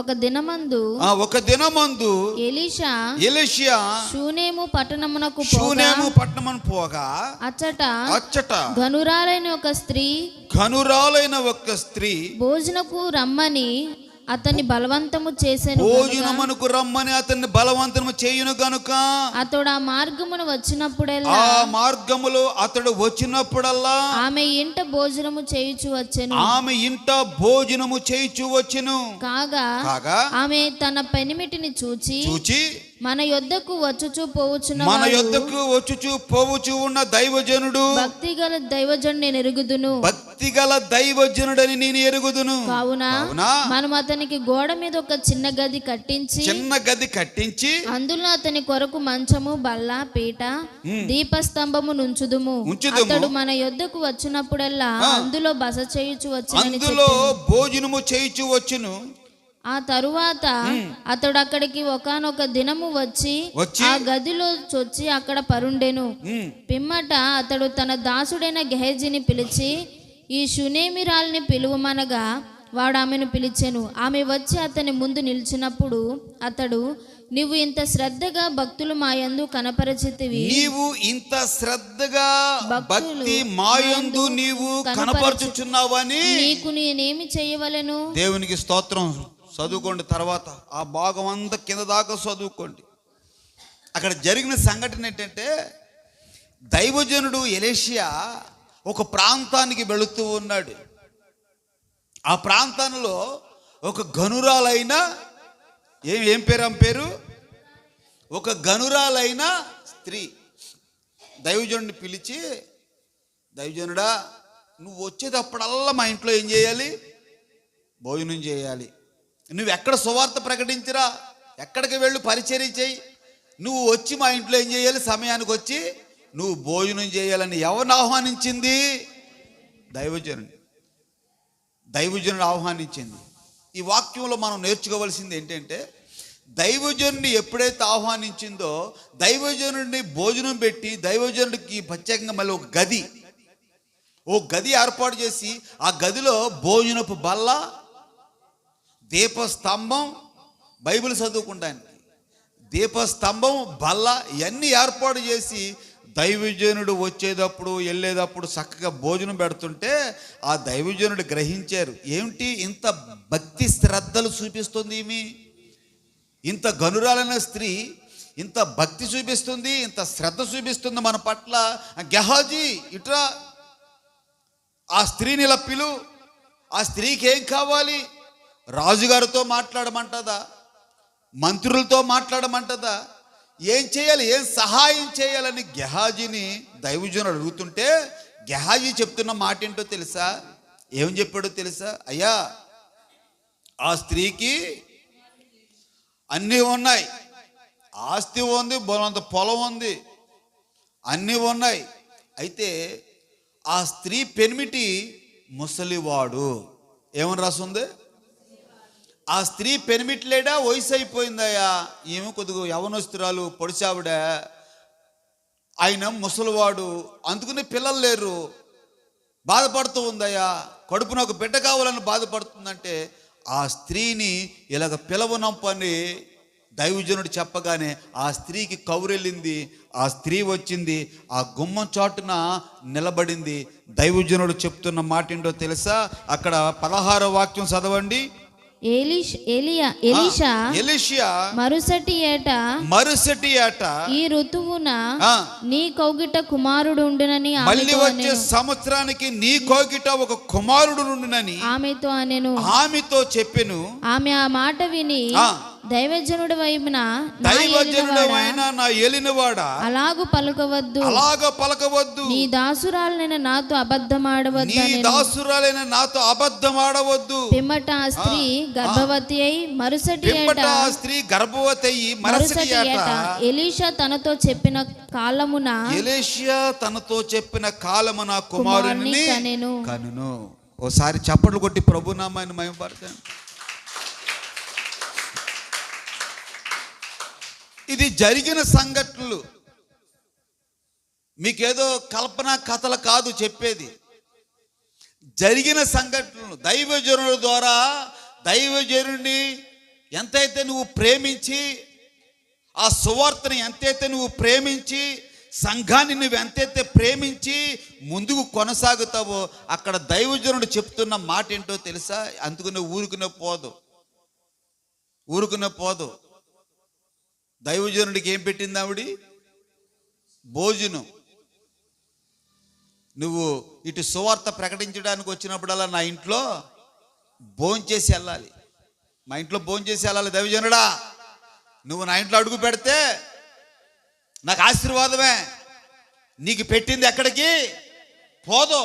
ఒక దినమందు ఎలీషా షూనేము పట్టణమునకు పోగా అచ్చట ఘనురాలైన ఒక స్త్రీ భోజనకు రమ్మని అతన్ని బలవంతము చేసెను. భోజనమునకు రమ్మని అతన్ని బలవంతము చేయును గనుక అతడు ఆ మార్గమును వచ్చినప్పుడల్లా ఆమె ఇంట భోజనము చేయుచు వచ్చెను. కాగా ఆమె తన పెనిమిటిని చూచి మన యొద్దకు వచ్చుచు పోవుచు ఉన్న దైవజనుడు భక్తిగల దైవజనుడని నేను ఎరుగుదును. కావున మనం అతనికి గోడ మీద ఒక చిన్న గది కట్టించి అందులో అతని కొరకు మంచము, బల్ల, పీట, దీపస్తంభము నుంచుదుము. అతడు మన యొద్దకు వచ్చినప్పుడల్లా అందులో బస చేయుచు భోజనము చేయుచు వచ్చును. ఆ తరువాత అతడు అక్కడికి ఒకానొక దినము వచ్చి ఆ గదిలో చొచ్చి అక్కడ పరుండెను. పిమ్మట అతడు తన దాసుడైన గెహజీని పిలిచి ఈ షూనేమిరాల్ని పిలువమనగా వాడు ఆమెను పిలిచెను. ఆమె వచ్చి అతని ముందు నిలిచినప్పుడు అతడు, నీవు ఇంత శ్రద్ధగా భక్తులు మాయందు కనపరచితివి, కనపరచుచున్నావని నీకు నేనేమి చేయవలెను? దేవునికి స్తోత్రం. చదువుకోండి, తర్వాత ఆ భాగం అంతా కింద దాకా చదువుకోండి. అక్కడ జరిగిన సంఘటన ఏంటంటే, దైవజనుడు ఎలీషా ఒక ప్రాంతానికి వెళుతూ ఉన్నాడు. ఆ ప్రాంతంలో ఒక గనురాలైన ఏం పేరు ఒక గనురాలైన స్త్రీ దైవజనుడిని పిలిచి, దైవజనుడా, నువ్వు వచ్చేటప్పుడల్లా మా ఇంట్లో ఏం చేయాలి? భోజనం చేయాలి. నువ్వు ఎక్కడ సువార్త ప్రకటించిరా, ఎక్కడికి వెళ్ళు పరిచర్య చేయి, నువ్వు వచ్చి మా ఇంట్లో ఏం చేయాలి? సమయానికి వచ్చి నువ్వు భోజనం చేయాలని ఎవరిని ఆహ్వానించింది? దైవజనుడు ఆహ్వానించింది. ఈ వాక్యంలో మనం నేర్చుకోవాల్సింది ఏంటంటే, దైవజనుడిని ఎప్పుడైతే ఆహ్వానించిందో దైవజనుడిని భోజనం పెట్టి, దైవజనుడికి ప్రత్యేకంగా మళ్ళీ ఒక ఓ గది ఏర్పాటు చేసి ఆ గదిలో భోజనపు బల్ల, దీపస్తంభం, బైబిల్ చదువుకుంటానికి దీపస్తంభం, బల్ల ఇవన్నీ ఏర్పాటు చేసి దైవజనుడు వచ్చేటప్పుడు వెళ్ళేటప్పుడు చక్కగా భోజనం పెడుతుంటే ఆ దైవజనుడు గ్రహించారు, ఏమిటి ఇంత భక్తి శ్రద్ధలు చూపిస్తుంది ఈమె, ఇంత గనురాలైన స్త్రీ ఇంత భక్తి చూపిస్తుంది, ఇంత శ్రద్ధ చూపిస్తుంది మన పట్ల. గెహాజీ ఇట్రా, ఆ స్త్రీని ఇలా పిలు, ఆ స్త్రీకి ఏం కావాలి? రాజుగారితో మాట్లాడమంటదా, మంత్రులతో మాట్లాడమంటదా, ఏం చేయాలి, ఏం సహాయం చేయాలని గెహాజీని దైవజనుడు అడుగుతుంటే గెహాజీ చెప్తున్న మాట ఏంటో తెలుసా? ఏం చెప్పాడో తెలుసా? అయ్యా, ఆ స్త్రీకి అన్నీ ఉన్నాయి, ఆస్తి ఉంది, బోలంత పొలం ఉంది, అన్నీ ఉన్నాయి. అయితే ఆ స్త్రీ పెనిమిటి ముసలివాడు. ఏమని రాసుంది? ఆ స్త్రీ పెనిమిట్లేడా, వయసు అయిపోయిందయ్యా, ఏమో కొద్దిగా యవనస్తురాలు, పొడిచావిడ, ఆయన ముసలివాడు, అందుకని పిల్లలు లేరు, బాధపడుతూ ఉందయ్యా, కడుపున ఒక బిడ్డ కావాలని బాధపడుతుందంటే ఆ స్త్రీని ఇలాగ పిలవనంపని దైవజనుడు చెప్పగానే ఆ స్త్రీకి కౌరెళ్ళింది. ఆ స్త్రీ వచ్చింది, ఆ గుమ్మం చాటున నిలబడింది. దైవజనుడు చెప్తున్న మాట ఏంటో తెలుసా? అక్కడ 16వ వాక్యం చదవండి. ఎలీషా మరుసటి ఏట ఈ ఋతువున నీ కౌగిట కుమారుడు ఉండునని మళ్ళీ వచ్చే సంవత్సరానికి నీ కౌగిట ఒక కుమారుడు ఉండునని ఆమెతో చెప్పెను. ఆమె ఆ మాట విని దైవజనుడు వైపున నా ఏలినవాడా, అలాగ పలకవద్దు, నీ దాసురాలైన నాతో అబద్ధమాడవద్దు. పిమ్మట ఆ స్త్రీ గర్భవతి అయి మరుసటి ఏట ఎలీషా తనతో చెప్పిన కాలమున కుమారుని కనును. ఓసారి చప్పట్లు కొట్టి ప్రభునామాన్ని మహిమపరచండి. ఇది జరిగిన సంఘటనలు, మీకేదో కల్పన కథలు కాదు చెప్పేది, జరిగిన సంఘటనలు. దైవజనుల ద్వారా దైవజనుడిని ఎంతైతే నువ్వు ప్రేమించి, ఆ సువార్తని ఎంతైతే నువ్వు ప్రేమించి, సంఘాన్ని నువ్వు ఎంతైతే ప్రేమించి ముందుకు కొనసాగుతావో అక్కడ దైవజనుడు చెప్తున్న మాట ఏంటో తెలుసా? అందుకనే ఊరుకునే పోదు. దైవజనుడికి ఏం పెట్టింది ఆవిడ? భోజనం. నువ్వు ఇటు సువార్త ప్రకటించడానికి వచ్చినప్పుడల్లా నా ఇంట్లో భోంచేసి వెళ్ళాలి, మా ఇంట్లో భోంచేసి వెళ్ళాలి. దైవజనుడా, నువ్వు నా ఇంట్లో అడుగు పెడితే నాకు ఆశీర్వాదమే. నీకు పెట్టింది ఎక్కడికి పోదో,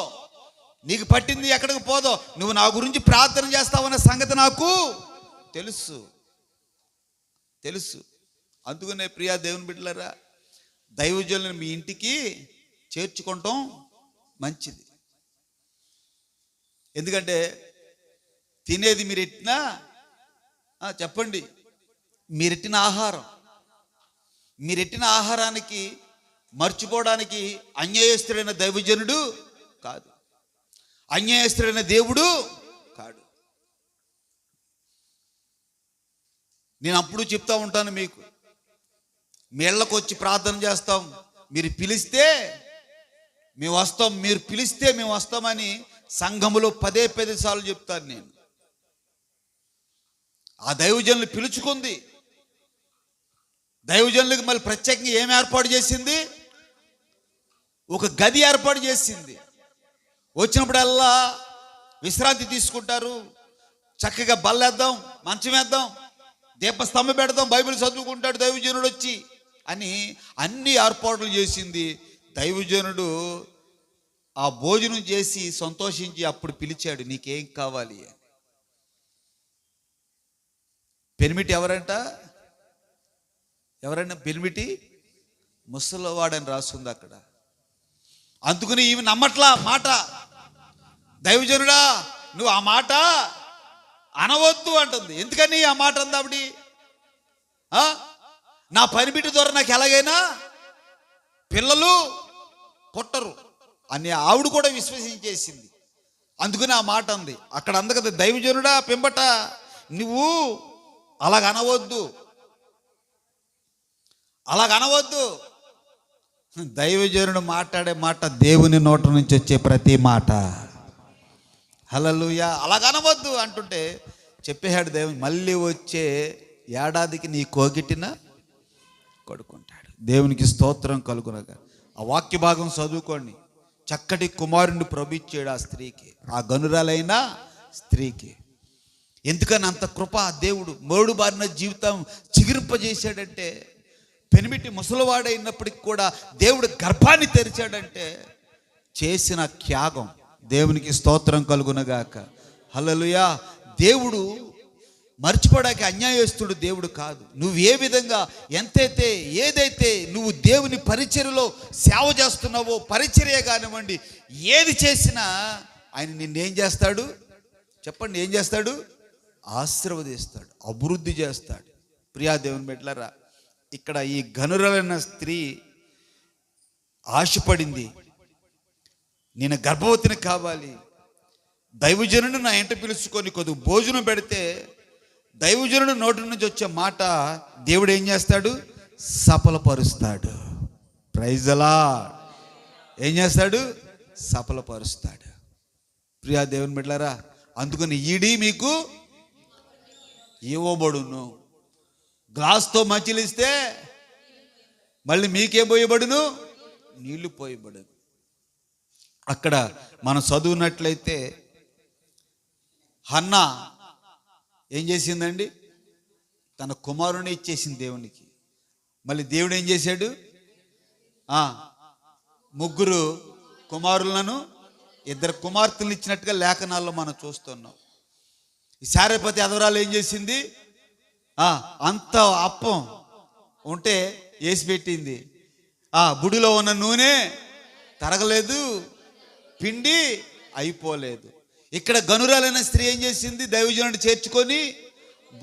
నీకు పట్టింది ఎక్కడికి పోదో, నువ్వు నా గురించి ప్రార్థన చేస్తావన్న సంగతి నాకు తెలుసు. అందుకనే ప్రియా దేవుని బిడ్డలారా, దైవజనులను మీ ఇంటికి చేర్చుకోవటం మంచిది. ఎందుకంటే తినేది మీరెట్టినా చెప్పండి, మీరెట్టిన ఆహారానికి మర్చిపోవడానికి అన్యాయస్తుడైన దైవజనుడు కాదు, అన్యాయస్తుడైన దేవుడు కాడు. నేను అప్పుడు చెప్తా ఉంటాను మీకు, మీ ఇళ్ళకు వచ్చి ప్రార్థన చేస్తాం, మీరు పిలిస్తే మేము వస్తాం, మీరు పిలిస్తే మేము వస్తామని సంఘములో 10 సార్లు చెప్తాను నేను. ఆ దైవజనులు పిలుచుకుంది. దైవజనులకు మళ్ళీ ప్రత్యేకంగా ఏం ఏర్పాటు చేసింది? ఒక గది ఏర్పాటు చేసింది. వచ్చినప్పుడల్లా విశ్రాంతి తీసుకుంటారు, చక్కగా బల్లేద్దాం, మంచం వేద్దాం, దీపస్తంభం పెడదాం, బైబిల్ చదువుకుంటాడు దైవజనుడు వచ్చి అని అన్ని ఏర్పాట్లు చేసింది. దైవజనుడు ఆ భోజనం చేసి సంతోషించి అప్పుడు పిలిచాడు, నీకేం కావాలి? పెనిమిటి ఎవరంట పెనిమిటి ముసలివాడని రాస్తుంది అక్కడ. అందుకని ఈమె నమ్మట్లా మాట. దైవజనుడా, నువ్వు ఆ మాట అనవద్దు అంటుంది. ఎందుకని ఆ మాట అంది ఆవిడ? నా పనిబిడ్డ ద్వారా నాకు ఎలాగైనా పిల్లలు పుట్టరు, అని ఆవిడ కూడా విశ్వసించేసింది. అందుకని ఆ మాట అంది. అక్కడ అంది కదా, దైవజనుడా పింబట నువ్వు అలాగనవద్దు, అలాగనవద్దు. దైవజనుడు మాట్లాడే మాట దేవుని నోట నుంచి వచ్చే ప్రతి మాట. హల్లెలూయా. అలాగనవద్దు అంటుంటే చెప్పేశాడు దేవుని, మళ్ళీ వచ్చే ఏడాదికి నీ కోగిటిన కొడుకుంటాడు. దేవునికి స్తోత్రం కలుగునగా. ఆ వాక్య భాగం చదువుకోండి. చక్కటి కుమారుణ్ణి ప్రభించాడు ఆ స్త్రీకి, ఆ గనురాలైన స్త్రీకి. ఎందుకని అంత కృప ఆ దేవుడు. మోడు బారిన జీవితం చిగురింపజేశాడంటే, పెనిమిటి ముసలివాడైనప్పటికి కూడా దేవుడు గర్భాన్ని తెరిచాడంటే చేసిన త్యాగం. దేవునికి స్తోత్రం కలుగునగాక. హల్లెలూయా. దేవుడు మర్చిపోవడానికి అన్యాయస్తుడు దేవుడు కాదు. నువ్వు ఏ విధంగా ఎంతైతే ఏదైతే నువ్వు దేవుని పరిచర్యలో సేవ చేస్తున్నావో, పరిచర్య కానివ్వండి, ఏది చేసినా ఆయన నిన్నేం చేస్తాడు చెప్పండి? ఏం చేస్తాడు? ఆశీర్వదిస్తాడు, అభివృద్ధి చేస్తాడు. ప్రియా దేవుని బిడ్డలారా, ఇక్కడ ఈ గనురాలైన స్త్రీ ఆశపడింది, నేను గర్భవతిని కావాలి, దైవజనుడు నా ఇంట పిలుచుకొని కొద్దిగా భోజనం పెడితే దైవజనుడు నోటి నుంచి వచ్చే మాట దేవుడు ఏం చేస్తాడు? సఫలపరుస్తాడు. Praise the Lord. ఏం చేస్తాడు? సఫలపరుస్తాడు. ప్రియా దేవుని బిడ్డలారా, అందుకని ఈడి మీకు ఇవ్వబడును. గ్లాస్తో మచిలిస్తే మళ్ళీ మీకే పోయబడును? నీళ్లు పోయబడును. అక్కడ మనం చదువునట్లయితే హన్నా ఏం చేసిందండి? తన కుమారుని ఇచ్చేసింది దేవునికి. మళ్ళీ దేవుడు ఏం చేశాడు? ముగ్గురు కుమారులను, ఇద్దరు కుమార్తెలను ఇచ్చినట్టుగా లేఖనాల్లో మనం చూస్తున్నాం. ఈ సారేపతి అదవరాలు ఏం చేసింది? అంత అప్పం ఉంటే వేసి పెట్టింది. బుడిలో ఉన్న నూనె తరగలేదు, పిండి అయిపోలేదు. ఇక్కడ గనురాలైన స్త్రీ ఏం చేసింది? దైవజనుడు చేర్చుకొని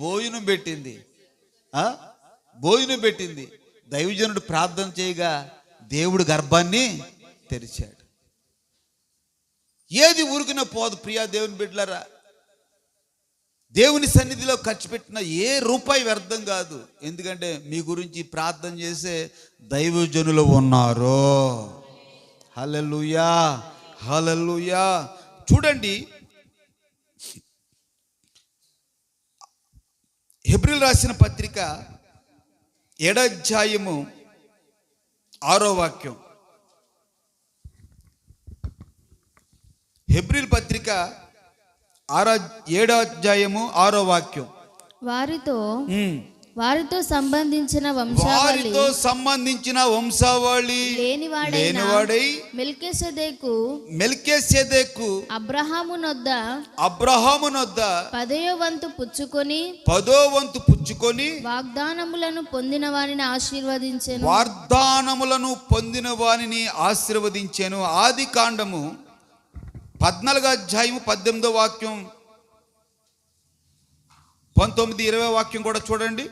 భోజనం పెట్టింది. భోజనం పెట్టింది. దైవజనుడు ప్రార్థన చేయగా దేవుడు గర్భాన్ని తెరిచాడు. ఏది ఊరికిన పోదు. ప్రియా దేవుని బిడ్డలారా, దేవుని సన్నిధిలో ఖర్చు పెట్టిన ఏ రూపాయి వ్యర్థం కాదు. ఎందుకంటే మీ గురించి ప్రార్థన చేసే దైవజనులు ఉన్నారు. హల్లెలూయా, హల్లెలూయా. చూడండి, హెబ్రీయులు రాసిన పత్రిక 7వ అధ్యాయము 6వ వాక్యం. హెబ్రీయుల పత్రిక 7వ అధ్యాయము 6వ వాక్యం. వారితో సంబంధించిన వంశావళి లేనివాడై మెల్కీసెదెకు అబ్రహాము నొద్ద 10వ వంతు పుచ్చుకొని వాగ్దానములను పొందిన వానిని ఆశీర్వదించెను. ఆది కాండము 14వ అధ్యాయము 18వ వాక్యం, 19, 20 వాక్యం కూడా చూడండి.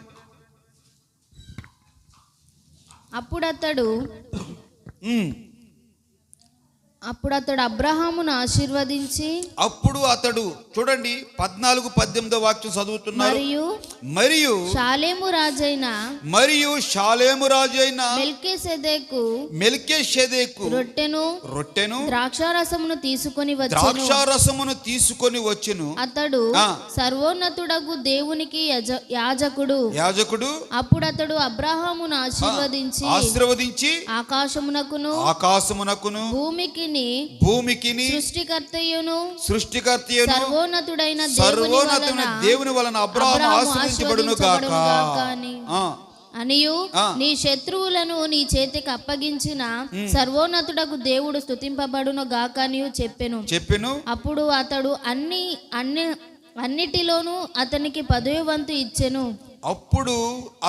అప్పుడు అతడు అబ్రహామును ఆశీర్వదించి, అప్పుడు అతడు చూడండి 14, 18 వాక్యం చదువుతున్నారు. మరియు షాలేము రాజైన మెల్కీసెదెకు రొట్టెను ద్రాక్షారసమును తీసుకొని వచ్చెను. అతడు సర్వోన్నతుడగు దేవునికి యాజకుడు. అప్పుడు అతడు అబ్రహామును ఆశీర్వదించి ఆకాశమునకును భూమికి సృష్టికర్తయును సర్వోన్నతుడైన దేవుని వలన అబ్రహాము ఆశీర్వదించబడును గాక అనియు నీ శత్రువులను నీ చేతికి అప్పగించిన సర్వోన్నతుడకు దేవుడు స్తుతింపబడును గాక అనియు చెప్పెను. అప్పుడు అతడు అన్నిటిలోనూ అతనికి 10వ వంతు ఇచ్చెను. అప్పుడు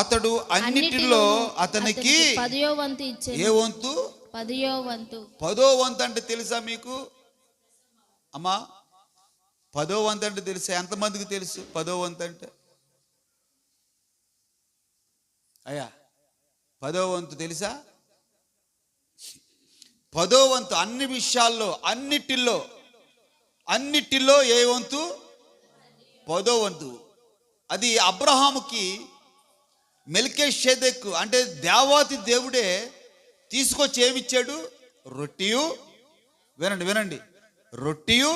అతడు అన్నిటిలో అతనికి 10వ వంతు ఇచ్చెను. ఏ వంతు? 10వ వంతు. 10వ వంతు అంటే తెలుసా మీకు అమ్మా? 10వ వంతు అంటే తెలుసా? ఎంతమందికి తెలుసు 10వ వంతు అంటే? అయ్యా 10వ వంతు తెలుసా? 10వ వంతు అన్ని విషయాల్లో, అన్నిటిలో ఏ వంతు? 10వ వంతు. అది అబ్రహాముకి మెల్కీషెదెకు అంటే దేవాతి దేవుడే తీసుకొచ్చి ఏమిచ్చాడు? రొట్టియు, వినండి, రొట్టియు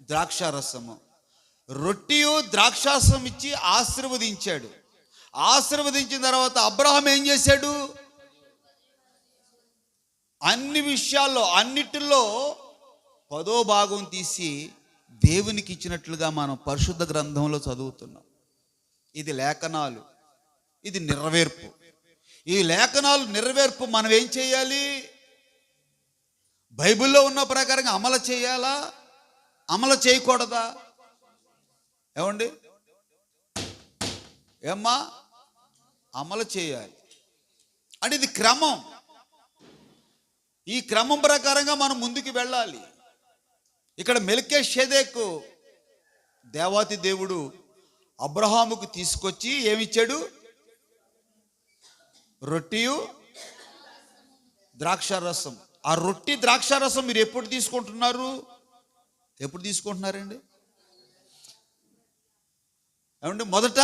ద్రాక్షారసము. రొట్టియు ద్రాక్షారసం ఇచ్చి ఆశీర్వదించాడు. ఆశీర్వదించిన తర్వాత అబ్రహాం ఏం చేశాడు? అన్ని విషయాల్లో, అన్నిటిలో 10వ భాగం తీసి దేవునికి ఇచ్చినట్లుగా మనం పరిశుద్ధ గ్రంథంలో చదువుతున్నాం. ఇది లేఖనాలు, ఇది నెరవేర్పు. ఈ లేఖనాలు నెరవేర్పు మనం ఏం చేయాలి? బైబిల్లో ఉన్న ప్రకారంగా అమలు చేయాలా, అమలు చేయకూడదా? ఏమండి, ఏమ్మా? అమలు చేయాలి. అంటే ఇది క్రమం. ఈ క్రమం ప్రకారంగా మనం ముందుకు వెళ్ళాలి. ఇక్కడ మెల్కీషెదెకు దేవాతి దేవుడు అబ్రహాముకు తీసుకొచ్చి ఏమిచ్చాడు? రొట్టియు ద్రాక్షారసం. ఆ రొట్టి ద్రాక్షారసం మీరు ఎప్పుడు తీసుకుంటున్నారు? ఎప్పుడు తీసుకుంటున్నారండి? ఏమండి, మొదట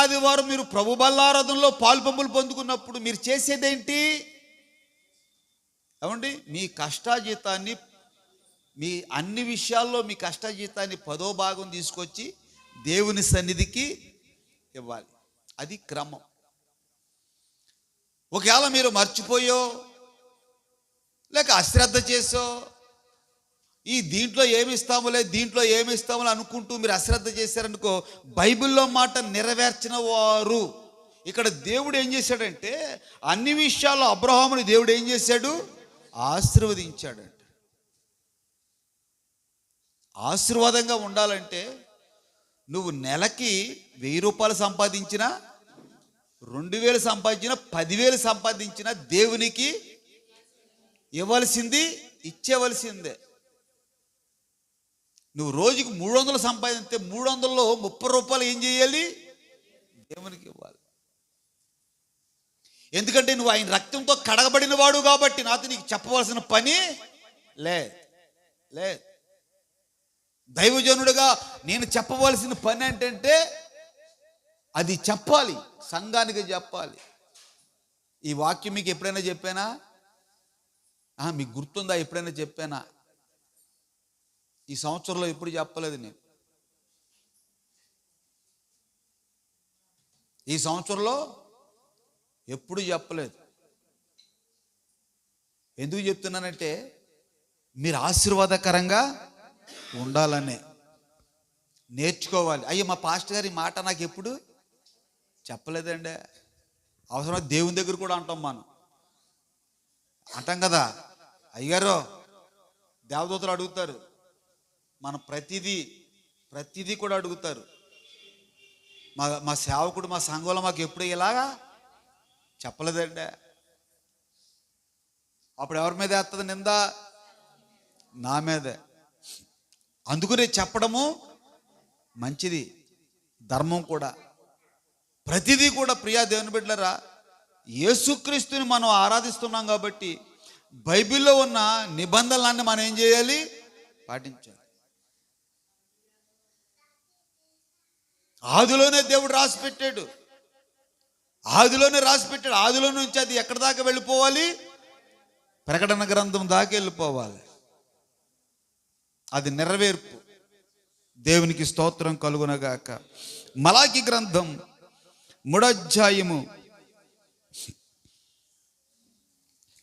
ఆదివారం మీరు ప్రభు బల్లారాధనలో పాలుపంపులు పొందుకున్నప్పుడు మీరు చేసేదేంటి? ఏమండి, మీ కష్టాజీతాన్ని, మీ అన్ని విషయాల్లో మీ కష్టాజీతాన్ని 10వ భాగం తీసుకొచ్చి దేవుని సన్నిధికి ఇవ్వాలి. అది క్రమం. ఒకవేళ మీరు మర్చిపోయో లేక అశ్రద్ధ చేసో, దీంట్లో ఏమి ఇస్తాములే అనుకుంటూ మీరు అశ్రద్ధ చేశారనుకో, బైబిల్లో మాట నెరవేర్చిన వారు. ఇక్కడ దేవుడు ఏం చేశాడంటే అన్ని విషయాల్లో అబ్రహాముని దేవుడు ఏం చేశాడు? ఆశీర్వదించాడంట. ఆశీర్వాదంగా ఉండాలంటే నువ్వు నెలకి 1000 రూపాయలు సంపాదించినా, 2000 సంపాదించినా, 10,000 సంపాదించినా దేవునికి ఇచ్చేవలసిందే. నువ్వు రోజుకు 300 సంపాదిస్తే 300లో 30 రూపాయలు ఏం చేయాలి? దేవునికి ఇవ్వాలి. ఎందుకంటే నువ్వు ఆయన రక్తంతో కడగబడిన వాడు కాబట్టి నాతో నీకు చెప్పవలసిన పని లేదు. దైవజనుడిగా నేను చెప్పవలసిన పని ఏంటంటే అది చెప్పాలి, సంఘానికి చెప్పాలి. ఈ వాక్యం మీకు ఎప్పుడైనా చెప్పానా? మీకు గుర్తుందా? ఎప్పుడైనా చెప్పానా? ఈ సంవత్సరంలో ఎప్పుడు చెప్పలేదు నేను. ఈ సంవత్సరంలో ఎప్పుడు చెప్పలేదు. ఎందుకు చెప్తున్నానంటే మీరు ఆశీర్వాదకరంగా ఉండాలనే నేర్చుకోవాలి. అయ్యో, మా పాస్టర్ గారి మాట నాకు ఎప్పుడు చెప్పలేదండి. అవసరం దేవుని దగ్గర కూడా అంటాం కదా. అయ్యారో దేవదూతలు అడుగుతారు, మన ప్రతిదీ కూడా అడుగుతారు. మా సేవకుడు మా సంఘంలో మాకు ఎప్పుడు ఇలాగా చెప్పలేదండి. అప్పుడు ఎవరి మీద వేస్తుంది నింద? నా మీదే. అందుకనే చెప్పడము మంచిది, ధర్మం కూడా. ప్రతిదీ కూడా ప్రియా దేవుని బిడ్డలారా, యేసుక్రీస్తుని మనం ఆరాధిస్తున్నాం కాబట్టి బైబిల్లో ఉన్న నిబంధనలన్నీ మనం ఏం చేయాలి? పాటించాలి. ఆదిలోనే దేవుడు రాసి పెట్టాడు. ఆదిలో నుంచి అది ఎక్కడి దాకా వెళ్ళిపోవాలి? ప్రకటన గ్రంథం దాకా వెళ్ళిపోవాలి. అది నెరవేర్పు. దేవునికి స్తోత్రం కలుగునగాక. మలాకి గ్రంథం 3వ అధ్యాయము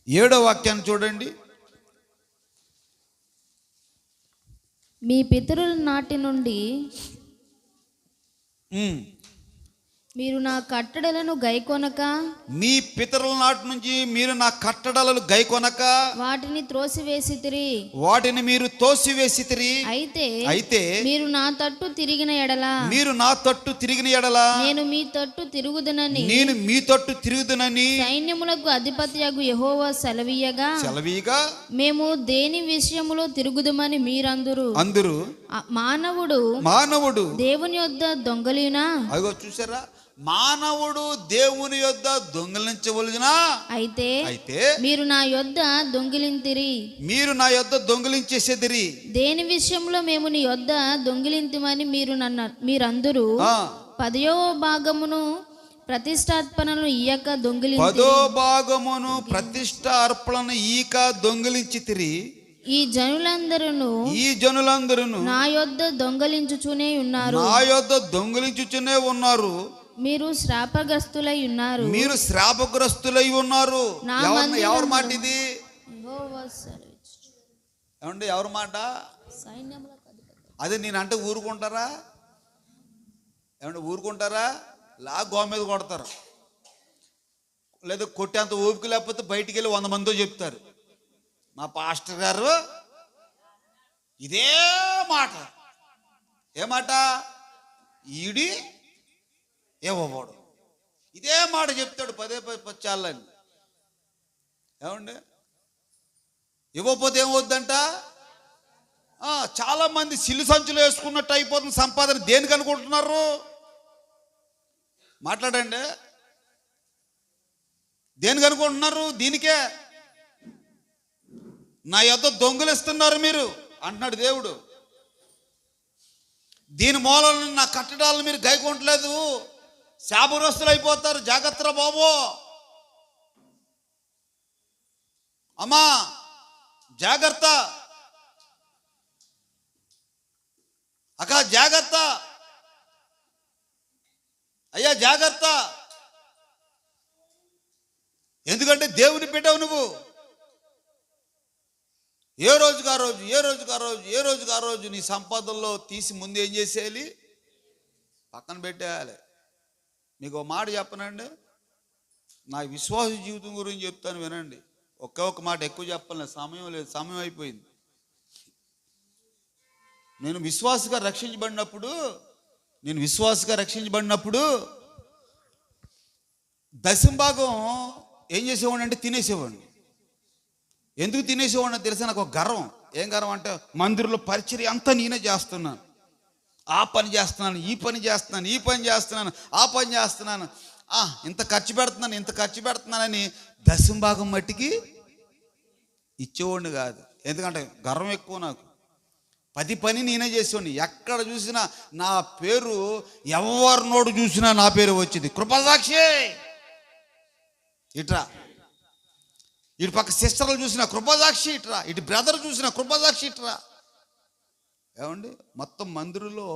7వ వాక్యాన్ని చూడండి. మీ పితరుల నాటి నుండి మీరు నా కట్టడలను గైకొనక, మీ పితరుల నాటి నుంచి మీరు నా కట్టడలను గైకొనక వాటిని మీరు తోసివేసితిరి. అయితే మీరు నా తట్టు తిరిగిన ఎడల నేను మీ తట్టు తిరుగుదునని సైన్యములకు అధిపతియగు యెహోవా సెలవీయగా మేము దేని విషయములో తిరుగుదుమని మీరందరూ మానవుడు దేవుని యొద్ద దొంగలినా? అగో చూసారా, మానవుడు దేవుని యొద్ద దొంగిలించవలసిన అయితే మీరు నా యొద్ద దొంగిలింతిరి, మీరు నా యొద్ద దొంగిలించేసేదిరి. దేని విషయంలో మేము నీ యొద్ద దొంగిలింతిమని మీరందరూ 10వ భాగమును ప్రతిష్టార్పణను ఈయక దొంగిలించి 10వ భాగమును ప్రతిష్టార్పణను ఈక దొంగిలించితిరి. ఈ జనులందరూ నా యొద్ద దొంగిలించుచునే ఉన్నారు. మీరు శాపగ్రస్తులై ఉన్నారు. ఎవరి మాట ఇది? ఏమండి ఎవరి మాట? అదే నేనంటే ఊరుకుంటారా? ఏమంటే ఊరుకుంటారా? గో మీద కొడతారు, లేదా కొట్టేంత ఓపిక లేకపోతే బయటికి వెళ్ళి 100 మందితో చెప్తారు, మా పాస్టర్ గారు ఇదే మాట. ఏ మాట? ఈడి ఏవోడు ఇదే మాట చెప్తాడు పదే చాలని. ఏమండి ఇవ్వకపోతే ఏమవుద్దంట? చాలా మంది సిల్లు సంచులు వేసుకున్నట్టు అయిపోతుంది సంపాదన. దేనికి అనుకుంటున్నారు? మాట్లాడండి. దేనికి అనుకుంటున్నారు? దీనికే. నా యొద్ద దొంగిలిస్తున్నారు మీరు అంటున్నాడు దేవుడు. దీని మూలన నా కట్టడాలను మీరు గైకొంటలేదు, శాపగ్రస్తులు అయిపోతారు. జాగ్రత్త బాబు, అమ్మా జాగ్రత్త, అక్క జాగ్రత్త, అయ్యా జాగ్రత్త. ఎందుకంటే దేవుని బిడ్డవు నువ్వు. ఏ రోజుగా రోజు నీ సంపాదనలో తీసి ముందు ఏం చేసేయాలి? పక్కన పెట్టేయాలి. మీకు ఒక మాట చెప్పనండి, నా విశ్వాస జీవితం గురించి చెప్తాను వినండి. ఒక్క మాట ఎక్కువ చెప్పాలి, సమయం లేదు, సమయం అయిపోయింది. నేను విశ్వాసగా రక్షించబడినప్పుడు దశంభాగం ఏం చేసేవాడిని అంటే తినేసేవాడిని. ఎందుకు తినేసేవాడిని తెలిసే నాకు ఒక గర్వం. ఏం గర్వం అంటే మందిరంలో పరిచర్య అంతా నేనే చేస్తున్నాను, ఆ పని చేస్తున్నాను, ఈ పని చేస్తున్నాను, ఆ పని చేస్తున్నాను, ఇంత ఖర్చు పెడుతున్నానని దశంభాగం మట్టికి ఇచ్చేవాడిని కాదు. ఎందుకంటే గర్వం ఎక్కువ నాకు. 10 పని నేనే చేసేవాడిని. ఎక్కడ చూసినా నా పేరు, ఎవరి నోడు చూసినా నా పేరు వచ్చింది, కృపాసాక్షి. ఇట్రా, ఇటు పక్క సిస్టర్లు చూసిన కృపాసాక్షి ఇట్రా, ఇటు బ్రదర్ చూసిన కృపాసాక్షి ఇట్రా. ఏమండి మొత్తం మందిరంలో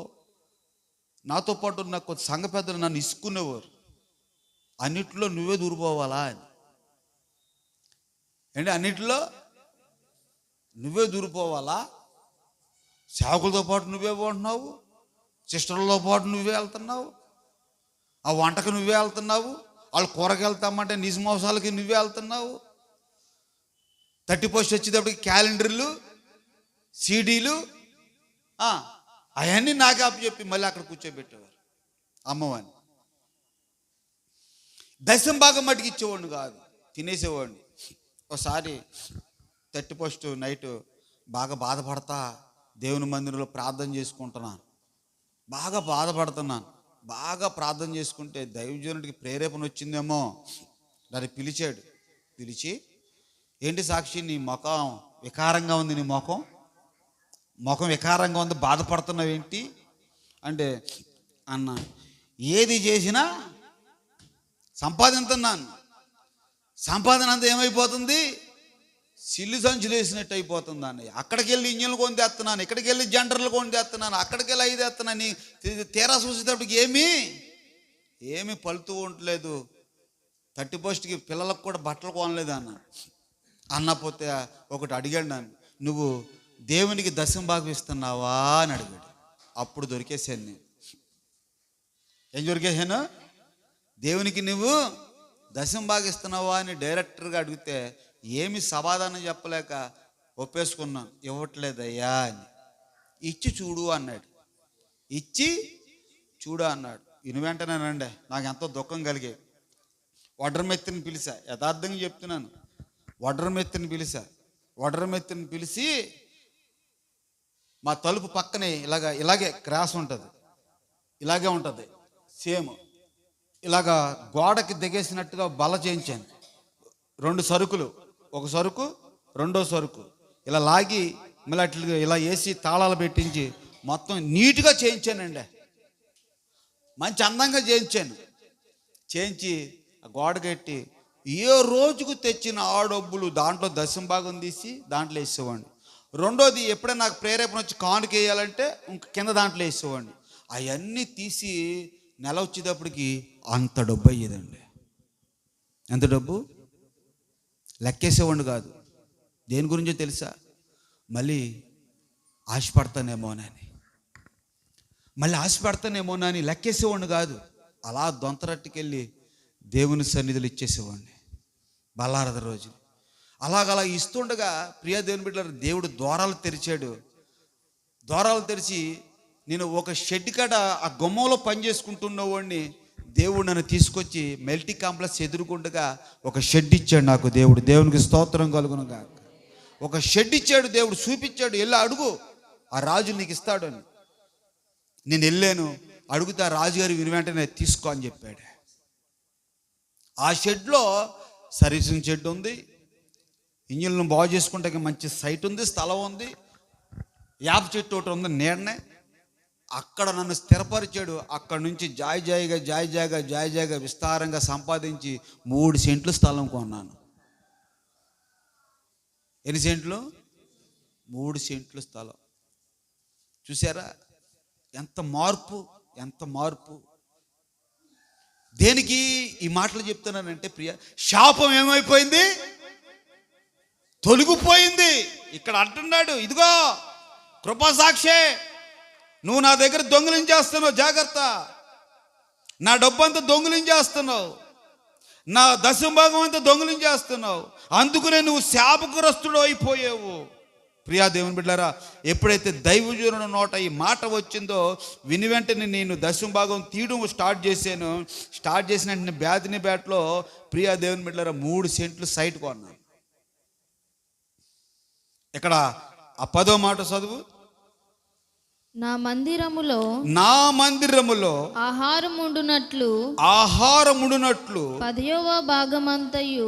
నాతో పాటు ఉన్న కొద్ది సంఘ పెద్దలు నన్ను ఇసుకునేవారు. అన్నిట్లో నువ్వే దూరిపోవాలా అని. ఏంటి అన్నిట్లో నువ్వే దూరిపోవాలా? సేవకులతో పాటు నువ్వే ఉంటున్నావు, సిస్టర్లతో పాటు నువ్వే వెళ్తున్నావు, ఆ వంటకు నువ్వే వెళ్తున్నావు, వాళ్ళు కూరకి వెళ్తామంటే నిజ మోసాలకి నువ్వే వెళ్తున్నావు. 31st వచ్చేటప్పటికి క్యాలెండర్లు, సీడీలు అవన్నీ నాకే చెప్పి మళ్ళీ అక్కడ కూర్చోబెట్టేవారు అమ్మవాడిని. దశంభాగం మటుకు ఇచ్చేవాడిని కాదు, తినేసేవాడిని. ఒకసారి 31st నైట్ బాగా బాధపడతా దేవుని మందిరంలో ప్రార్థన చేసుకుంటున్నాను. బాగా ప్రార్థన చేసుకుంటే దైవజనుడికి ప్రేరేపణ వచ్చిందేమో. దాన్ని పిలిచి ఏంటి సాక్షి, నీ ముఖం వికారంగా ఉంది, నీ ముఖం వికారంగా ఉంది, బాధపడుతున్నావు ఏంటి అంటే, అన్న ఏది చేసినా సంపాదిస్తున్నాను, సంపాదన అంతా ఏమైపోతుంది? సిల్లు సంచులు వేసినట్టు అయిపోతుంది అన్నయ్య. అక్కడికి వెళ్ళి ఇంజన్లు కొని తెస్తున్నాను, ఇక్కడికి వెళ్ళి జెండర్లు కొని తెస్తున్నాను, అక్కడికి వెళ్ళి అవి తెస్తున్నాను. తీరా చూసేటప్పటికి ఏమీ పలుతూ ఉండలేదు. 31st పిల్లలకు కూడా బట్టలు కొనలేదు అన్నపోతే ఒకటి అడిగాడు నన్ను, నువ్వు దేవునికి దశంభాగం ఇస్తున్నావా అని అడిగాడు. అప్పుడు దొరికేసాను నేను. ఏం దొరికేసాను? దేవునికి నువ్వు దశంభాగం ఇస్తున్నావా అని డైరెక్టర్గా అడిగితే ఏమి సమాధానం చెప్పలేక ఒప్పేసుకున్నాను. ఇవ్వట్లేదయ్యా అని. ఇచ్చి చూడు అన్నాడు. ఇను వెంటనేనండి నాకు ఎంతో దుఃఖం కలిగే. వడ్రమెత్తిని పిలిచా, యథార్థంగా చెప్తున్నాను. వడ్రమెత్తిని పిలిచి మా తలుపు పక్కనే ఇలాగే క్రాస్ ఉంటుంది, ఇలాగే ఉంటుంది సేమ్. ఇలాగా గోడకి దిగేసినట్టుగా బల్ల చేయించాను. 2 సరుకులు, ఒక సరుకు రెండో సరుకు ఇలా లాగి మళ్ళీ అట్లా ఇలా వేసి తాళాలు పెట్టించి మొత్తం నీట్గా చేయించానండి. మంచి అందంగా చేయించి ఆ గోడ కట్టి ఏ రోజుకు తెచ్చిన ఆ డబ్బులు దాంట్లో దశంభాగం తీసి దాంట్లో వేసేవాడిని. రెండోది ఎప్పుడైనా నాకు ప్రేరేపణ వచ్చి కానుక వేయాలంటే ఇంక కింద దాంట్లో వేసేవాడిని. అవన్నీ తీసి నెల వచ్చేటప్పటికి అంత డబ్బు అయ్యేదండి. ఎంత డబ్బు లెక్కేసేవాడిని కాదు. దేని గురించో తెలుసా? మళ్ళీ ఆశపడతానేమోనని లెక్కేసేవాడిని కాదు. అలా దొంతరట్టుకెళ్ళి దేవుని సన్నిధులు ఇచ్చేసేవాడిని బల్లారద రోజు. అలాగలా ఇస్తుండగా ప్రియా దేవుని బిడ్డలారా, దేవుడు ద్వారాలు తెరిచాడు. ద్వారాలు తెరిచి నేను ఒక షెడ్ కాడ ఆ గుమ్మంలో పని చేసుకుంటున్న వాడిని దేవుడు నన్ను తీసుకొచ్చి మెల్టీ కాంప్లెక్స్ ఎదురుకుండగా ఒక షెడ్ ఇచ్చాడు నాకు దేవుడు. దేవునికి స్తోత్రం కలుగును గాక. ఒక షెడ్ ఇచ్చాడు దేవుడు, చూపించాడు, వెళ్ళి అడుగు ఆ రాజు నీకు ఇస్తాడు అని. నేను వెళ్ళాను, అడుగుతా రాజుగారి విని వెంటనే తీసుకో అని చెప్పాడు. ఆ షెడ్లో సర్వీసింగ్ షెడ్ ఉంది, ఇంజిన్లను బాగు చేసుకుంటే మంచి సైట్ ఉంది, స్థలం ఉంది, యాప చెట్టు ఒకటి ఉంది నీడనే. అక్కడ నన్ను స్థిరపరిచాడు. అక్కడ నుంచి జాయిగా విస్తారంగా సంపాదించి 3 సెంట్లు స్థలం కొన్నాను. ఎన్ని సెంట్లు? 3 సెంట్లు స్థలం. చూసారా ఎంత మార్పు. దేనికి ఈ మాటలు చెప్తున్నానంటే ప్రియ, శాపం ఏమైపోయింది? తొలగిపోయింది. ఇక్కడ అంటున్నాడు, ఇదిగో కృపాసాక్షే, నువ్వు నా దగ్గర దొంగిలించేస్తున్నావు, జాగ్రత్త. నా డబ్బంతా దొంగిలించేస్తున్నావు, నా దశంభాగం అంతా దొంగిలించేస్తున్నావు, అందుకనే నువ్వు శాపగ్రస్తుడు అయిపోయావు. ప్రియా దేవుని బిడ్డలారా, ఎప్పుడైతే దైవజనుడి నోట ఈ మాట వచ్చిందో విని వెంటనే నేను దశంభాగం తీయడం స్టార్ట్ చేసిన వెంటనే బ్యాట్లో ప్రియా దేవుని బిడ్డలారా 3 సెంట్లు సైట్ కొన్నాను. ఇక్కడ ఆ 10వ మాట చదువు. నా మందిరములో ఆహారముండునట్లు 10వ భాగమంతయు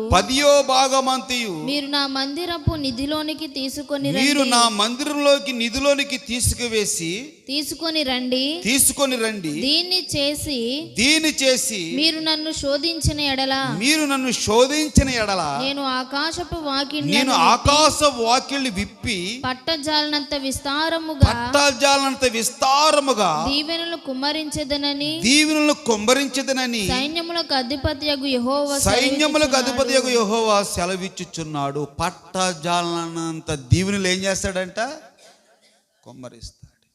మీరు నా మందిరపు నిధిలోనికి తీసుకొని రండి. దీన్ని చేసి మీరు నన్ను శోధించిన ఎడల నేను ఆకాశ వాకిళ్లు విప్పి పట్టజాలనంత విస్తారముగా దీవెనలు కుమ్మరించెదనని సైన్యములకు అధిపతియగు యెహోవా సెలవిచ్చుచున్నాడు. పట్టజాలనంత దీవెనలు ఏం చేస్తాడంట? కుమ్మరిస్తాడు.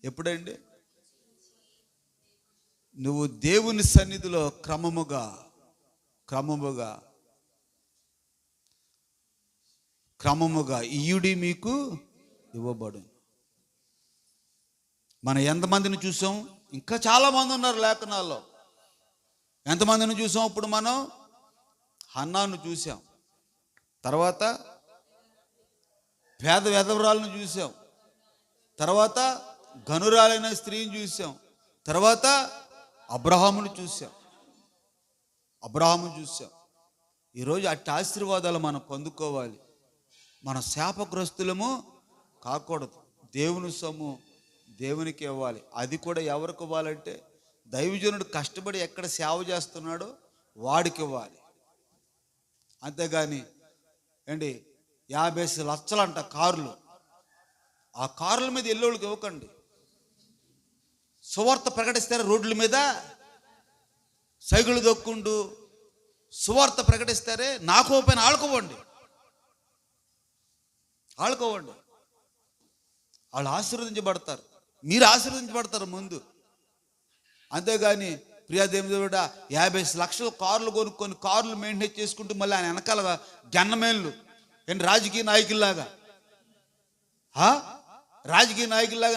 ఎప్పుడండి? నువ్వు దేవుని సన్నిధిలో క్రమముగా ఇయుడి మీకు ఇవ్వబడు. మనం ఎంతమందిని చూసాం? ఇంకా చాలా మంది ఉన్నారు లేఖనాల్లో. ఎంతమందిని చూసాం? ఇప్పుడు మనం హన్నాను చూసాం, తర్వాత పేద వెధవరాలను చూసాం, తర్వాత గనురాలైన స్త్రీని చూసాం, తర్వాత అబ్రహామును చూసాం. ఈరోజు అట్టి ఆశీర్వాదాలు మనం పొందుకోవాలి. మన శాపగ్రస్తులము కాకూడదు. దేవుని సొమ్ము దేవునికి ఇవ్వాలి. అది కూడా ఎవరికి ఇవ్వాలంటే దైవజనుడు కష్టపడి ఎక్కడ సేవ చేస్తున్నాడో వాడికి ఇవ్వాలి. అంతేగాని 50 లక్షలంట కార్లు, ఆ కార్ల మీద ఎల్లోళ్ళకి ఇవ్వకండి. సువార్త ప్రకటిస్తారా? రోడ్ల మీద సైకిళ్ళు దొక్కుండు సువార్త ప్రకటిస్తారే, నాకు పైన ఆడుకోవండి. వాళ్ళు ఆశీర్వదించబడతారు, మీరు ఆశీర్వదించబడతారు ముందు. అంతేగాని ప్రియా దేవుని 50 లక్షల కార్లు కొనుక్కొని కార్లు మెయింటైన్ చేసుకుంటూ మళ్ళీ ఆయన వెనకాల గన్నమేళ్ళు రాజకీయ నాయకుల్లాగా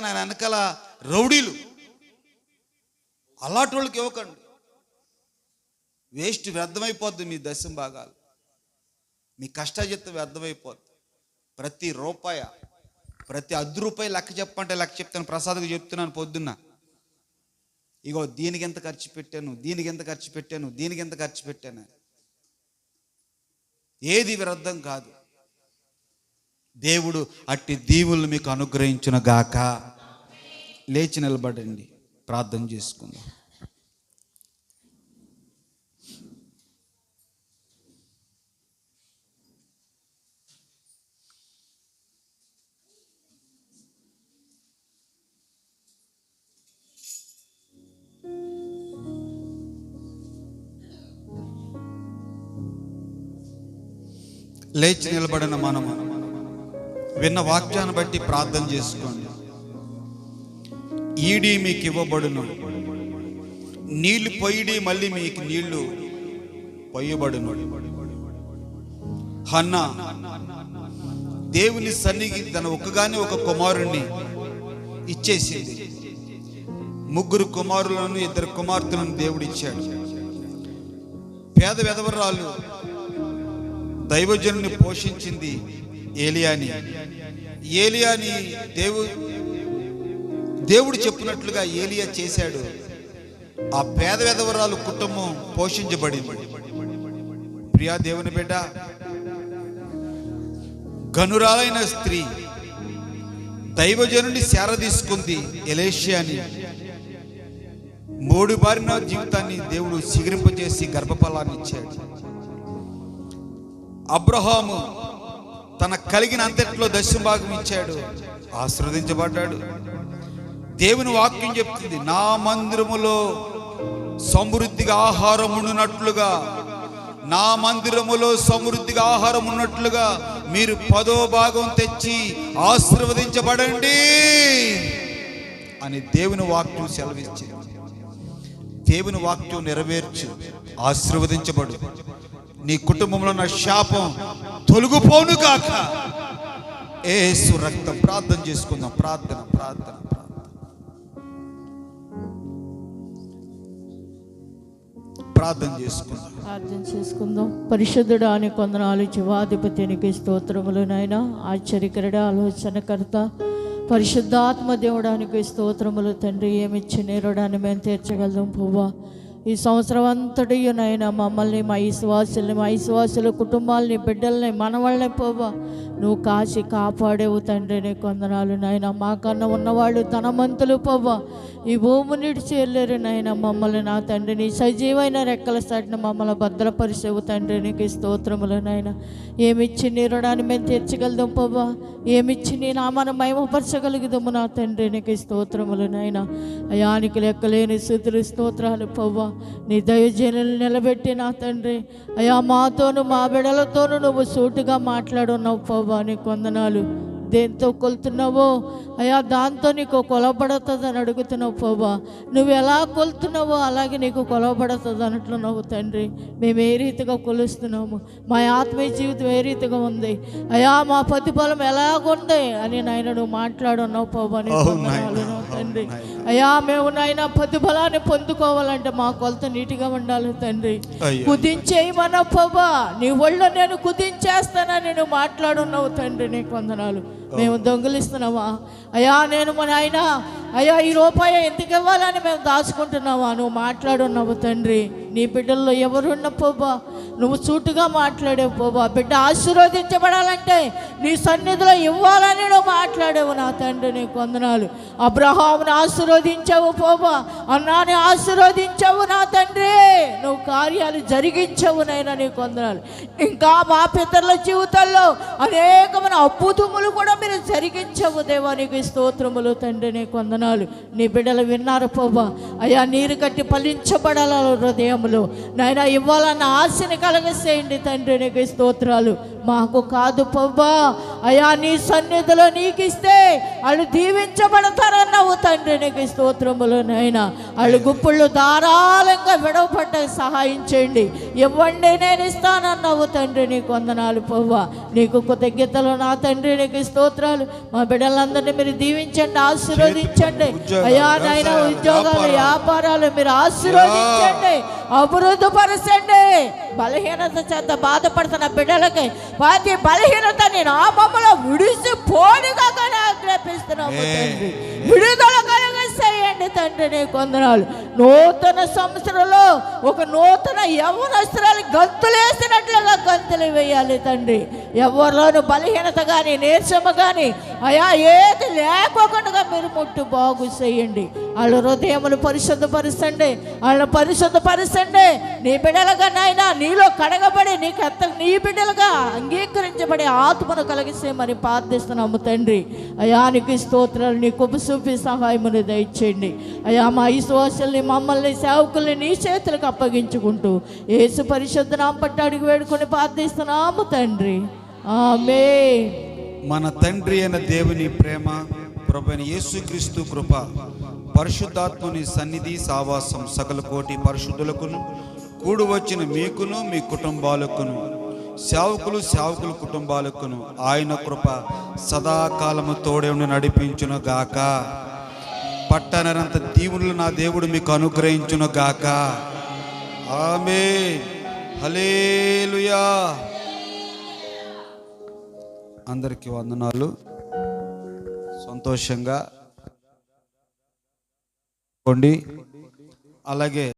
ఆయన వెనకాల రౌడీలు, అలాంటి వాళ్ళకి ఇవ్వకండి. వేస్ట్, వ్యర్థమైపోద్ది మీ దశంభాగాలు, మీ కష్టాజిత్తం వ్యర్థమైపోద్ది. ప్రతి రూపాయి, ప్రతి 10 రూపాయలు లెక్క చెప్తాను. ప్రసాద్కి చెప్తున్నాను పొద్దున్న. ఇగో దీనికి ఎంత ఖర్చు పెట్టాను, దీనికి ఎంత ఖర్చు పెట్టాను, దీనికి ఎంత ఖర్చు పెట్టాను. ఏది వ్యర్థం కాదు. దేవుడు అట్టి దీవులు మీకు అనుగ్రహించును గాక. లేచి నిలబడండి, ప్రార్థన చేసుకుందాం. లేచి నిలబడిన మనము విన్న వాక్యాన్ని బట్టి ప్రార్థన చేసుకోండి. ఈడి మీకు ఇవ్వబడును, నీళ్లు పొయ్యిడి మళ్ళీ మీకు నీళ్లు పొయ్యబడును. హన్నా దేవుని సన్నిధికి తన ఒక్కగానే ఒక కుమారుణ్ణి ఇచ్చేసింది. 3 కుమారులను 2 కుమార్తెలను దేవుడు ఇచ్చాడు. పేద విధవరాలు దైవజనుని పోషించింది ఏలియాని. దేవుడు చెప్పినట్లుగా ఏలియా చేశాడు. ఆ పేద విధవరాలు కుటుంబం పోషించబడింది. ప్రియా దేవుని బిడ్డ, గనురాలైన స్త్రీ దైవజనుని సేర తీసుకుంది ఎలీషాని. 3 బారిన జీవితాన్ని దేవుడు చిగురింపజేసి గర్భఫలాన్ని ఇచ్చాడు. అబ్రహాము తన కలిగిన అంతట్లో 10వ భాగం ఇచ్చాడు, ఆశీర్వదించబడ్డాడు. దేవుని వాక్యం చెప్తుంది, నా మందిరములో సమృద్ధిగా ఆహారం ఉండునట్లుగా, నా మందిరములో సమృద్ధిగా ఆహారం ఉన్నట్లుగా మీరు 10వ భాగం తెచ్చి ఆశీర్వదించబడండి అని దేవుని వాక్యం సెలవిచ్చింది. దేవుని వాక్యం నెరవేర్చు, ఆశీర్వదించబడు. నీ కుటుంబంలో ఉన్న శాపం తొలగిపోను కాక. యేసు రక్తం. ప్రార్థన చేసుకుందాం. ప్రార్థన ప్రార్థన ప్రార్థన చేసుకుందాం. పరిశుద్ధుడా నీ కొందనాలు, జీవాధిపతినికి స్తోత్రములు నాయన. ఆశ్చర్యకరుడ, ఆలోచనకర్త, పరిశుద్ధాత్మ దేవుడానికి స్తోత్రములు తండ్రి. ఏమిచ్చి నేరుడాన్ని మేము తీర్చగలదాం పువ్వా. ఈ సంవత్సరం అంతటి నాయన మమ్మల్ని, మా విశ్వాసుల కుటుంబాలని, బిడ్డల్ని, మనవాళ్ళని పోవా నువ్వు కాచి కాపాడేవు తండ్రి. నీ కొందనాలు నాయన. మాకన్నా ఉన్నవాళ్ళు ధనవంతులు పోవా ఈ భూమి నిడిచి వెళ్ళారు నాయన. మమ్మల్ని నా తండ్రి నీ సజీవైన రెక్కల సాటిన మమ్మల్ని భద్రపరిచేవు తండ్రి. నీకు స్తోత్రములు నాయన. ఏమిచ్చి నీ రుణాన్ని మేము తీర్చగలదాం పోవా. ఏమిచ్చి నీ నామాన్ని మహిమపరచగలుగుదాము నా తండ్రి. నీకు స్తోత్రములు నాయన. అయానికి లెక్కలేని స్తుతులు స్తోత్రాలు పోవా. నీ దైవజనులు నిలబెట్టి నా తండ్రి అయా మాతోను మా బిడలతోనూ నువ్వు సూటుగా మాట్లాడున్నావు పోవా. నీ కొందనాలు. దేంతో కొలుతున్నావో అయా దాంతో నీకు కొలబడుతుంది అని అడుగుతున్నావు పోవా. నువ్వు ఎలా కొలుతున్నావో అలాగే నీకు కొలబడుతుంది అన్నట్లున్నావు తండ్రి. మేము ఏ రీతిగా కొలుస్తున్నాము, మా ఆత్మీయ జీవితం ఏ రీతిగా ఉంది అయా, మా ప్రతిఫలం ఎలాగుంది అని నాయన నువ్వు మాట్లాడున్నావు పోవా. నీ కొందనాలు తండ్రి అయా. మేము నాయన ప్రతిఫలాన్ని పొందుకోవాలంటే మా కొలత నీటిగా ఉండాలి తండ్రి. కుదించేయమన్నా పోవా. నీ ఒళ్ళో నేను కుదించేస్తానని నువ్వు మాట్లాడున్నావు తండ్రి. నీ కొందనాలు. మేము దొంగిలిస్తున్నావా అయ్యా? నేను మన ఆయన అయ్యా ఈ రూపాయి ఎందుకు ఇవ్వాలని మేము దాచుకుంటున్నావా? నువ్వు మాట్లాడున్నావు తండ్రి. నీ బిడ్డల్లో ఎవరున్న పోబా నువ్వు చూటుగా మాట్లాడేవు పోబా. బిడ్డ ఆశీర్వదించబడాలంటే నీ సన్నిధిలో ఇవ్వాలని నువ్వు మాట్లాడేవు నా తండ్రి. నీ కొందనాలు. అబ్రహాముని ఆశీర్వదించావు పోబా, అన్నాని ఆశీర్వదించావు నా తండ్రి. నువ్వు కార్యాలు జరిగించావు నైనా. నీ కొందనాలు. ఇంకా మా పితరుల జీవితాల్లో అనేకమైన అద్భుతములు కూడా మీరు జరిగించావు దేవానికి స్తోత్రములు తండ్రి. నీ కొందనాలు. నీ బిడ్డలు విన్నారు పోబా అయ్యా. నీరు కట్టి ఫలించబడాల హృదయములు నాయన. ఇవ్వాలన్న ఆశని కలగసేయండి తండ్రి. నీకు స్తోత్రాలు. మాకు కాదు పోబా అయ్యా, నీ సన్నిధిలో నీకు ఇస్తే వాళ్ళు దీవించబడతారన్నావు తండ్రి. నీకు స్తోత్రములు నాయన. వాళ్ళు గుప్పుళ్ళు ధారాళంగా విడవపడ్డ సహాయం చేయండి. ఇవ్వండి నేను ఇస్తానన్నావు తండ్రి. నీకు వందనాలు పోవా. నీకు కృతజ్ఞతలు నా తండ్రి. నీకు స్తోత్రాలు. మా బిడ్డలందరినీ మీరు దీవించండి, ఆశీర్వదించండి అయ్యా. నాయన ఉద్యోగాలు, వ్యాపారాలు మీరు ఆశీర్వదించండి, అభివృద్ధి పరచండి. బలహీనత చేత బాధపడుతున్న బిడ్డలకి వాటి బలహీనతని నామములో విడిసి పోనిగా ఆజ్ఞాపిస్తున్నాము తండ్రి. విడుదల కలగసేయండి వేయండి తండ్రి, నీ కొందనాలు. నూతన సంవత్సరంలో ఒక నూతన యవ్వనస్త్రాలు గంతులేసినట్లుగా గంతులు వేయాలి తండ్రి. ఎవరిలోనూ బలహీనత కానీ నీరసము కానీ అయా ఏది లేకోకుండా మీరు ముట్టు బాగు చేయండి. వాళ్ళ హృదయములు పరిశుద్ధపరచండి, వాళ్ళని పరిశుద్ధపరచండి. నీ బిడ్డలుగా నాయన నీలో కడగబడి నీ బిడ్డలుగా అంగీకరించబడి ఆత్మను కలిగిసేమని ప్రార్థిస్తున్నాము తండ్రి. అయానికి స్తోత్రాలు, నీ కృప చూపి సహాయమును దయచేయండి అయా. మా విశ్వాసుల్ని మమ్మల్ని సేవకుల్ని నీ చేతులకు అప్పగించుకుంటూ యేసు పరిశుద్ధ నామమున పట్టి అడిగి వేడుకొని ప్రార్థిస్తున్నాము తండ్రి, ఆమేన్. మన తండ్రి అయిన దేవుని ప్రేమ, ప్రభువైన యేసుక్రీస్తు కృప, పరిశుద్ధాత్ముని సన్నిధి సావాసం సకల కోటి పరిశుద్ధులకును కూడి వచ్చిన మీకును మీ కుటుంబాలకును సేవకుల కుటుంబాలకును ఆయన కృప సదాకాలము తోడే ఉండి నడిపించును గాక. పట్టనరంత దీవులు నా దేవుడు మీకు అనుగ్రహించును గాక. ఆమేన్. హల్లెలూయా. అందరికీ వందనాలు. సంతోషంగా ఉండి అలాగే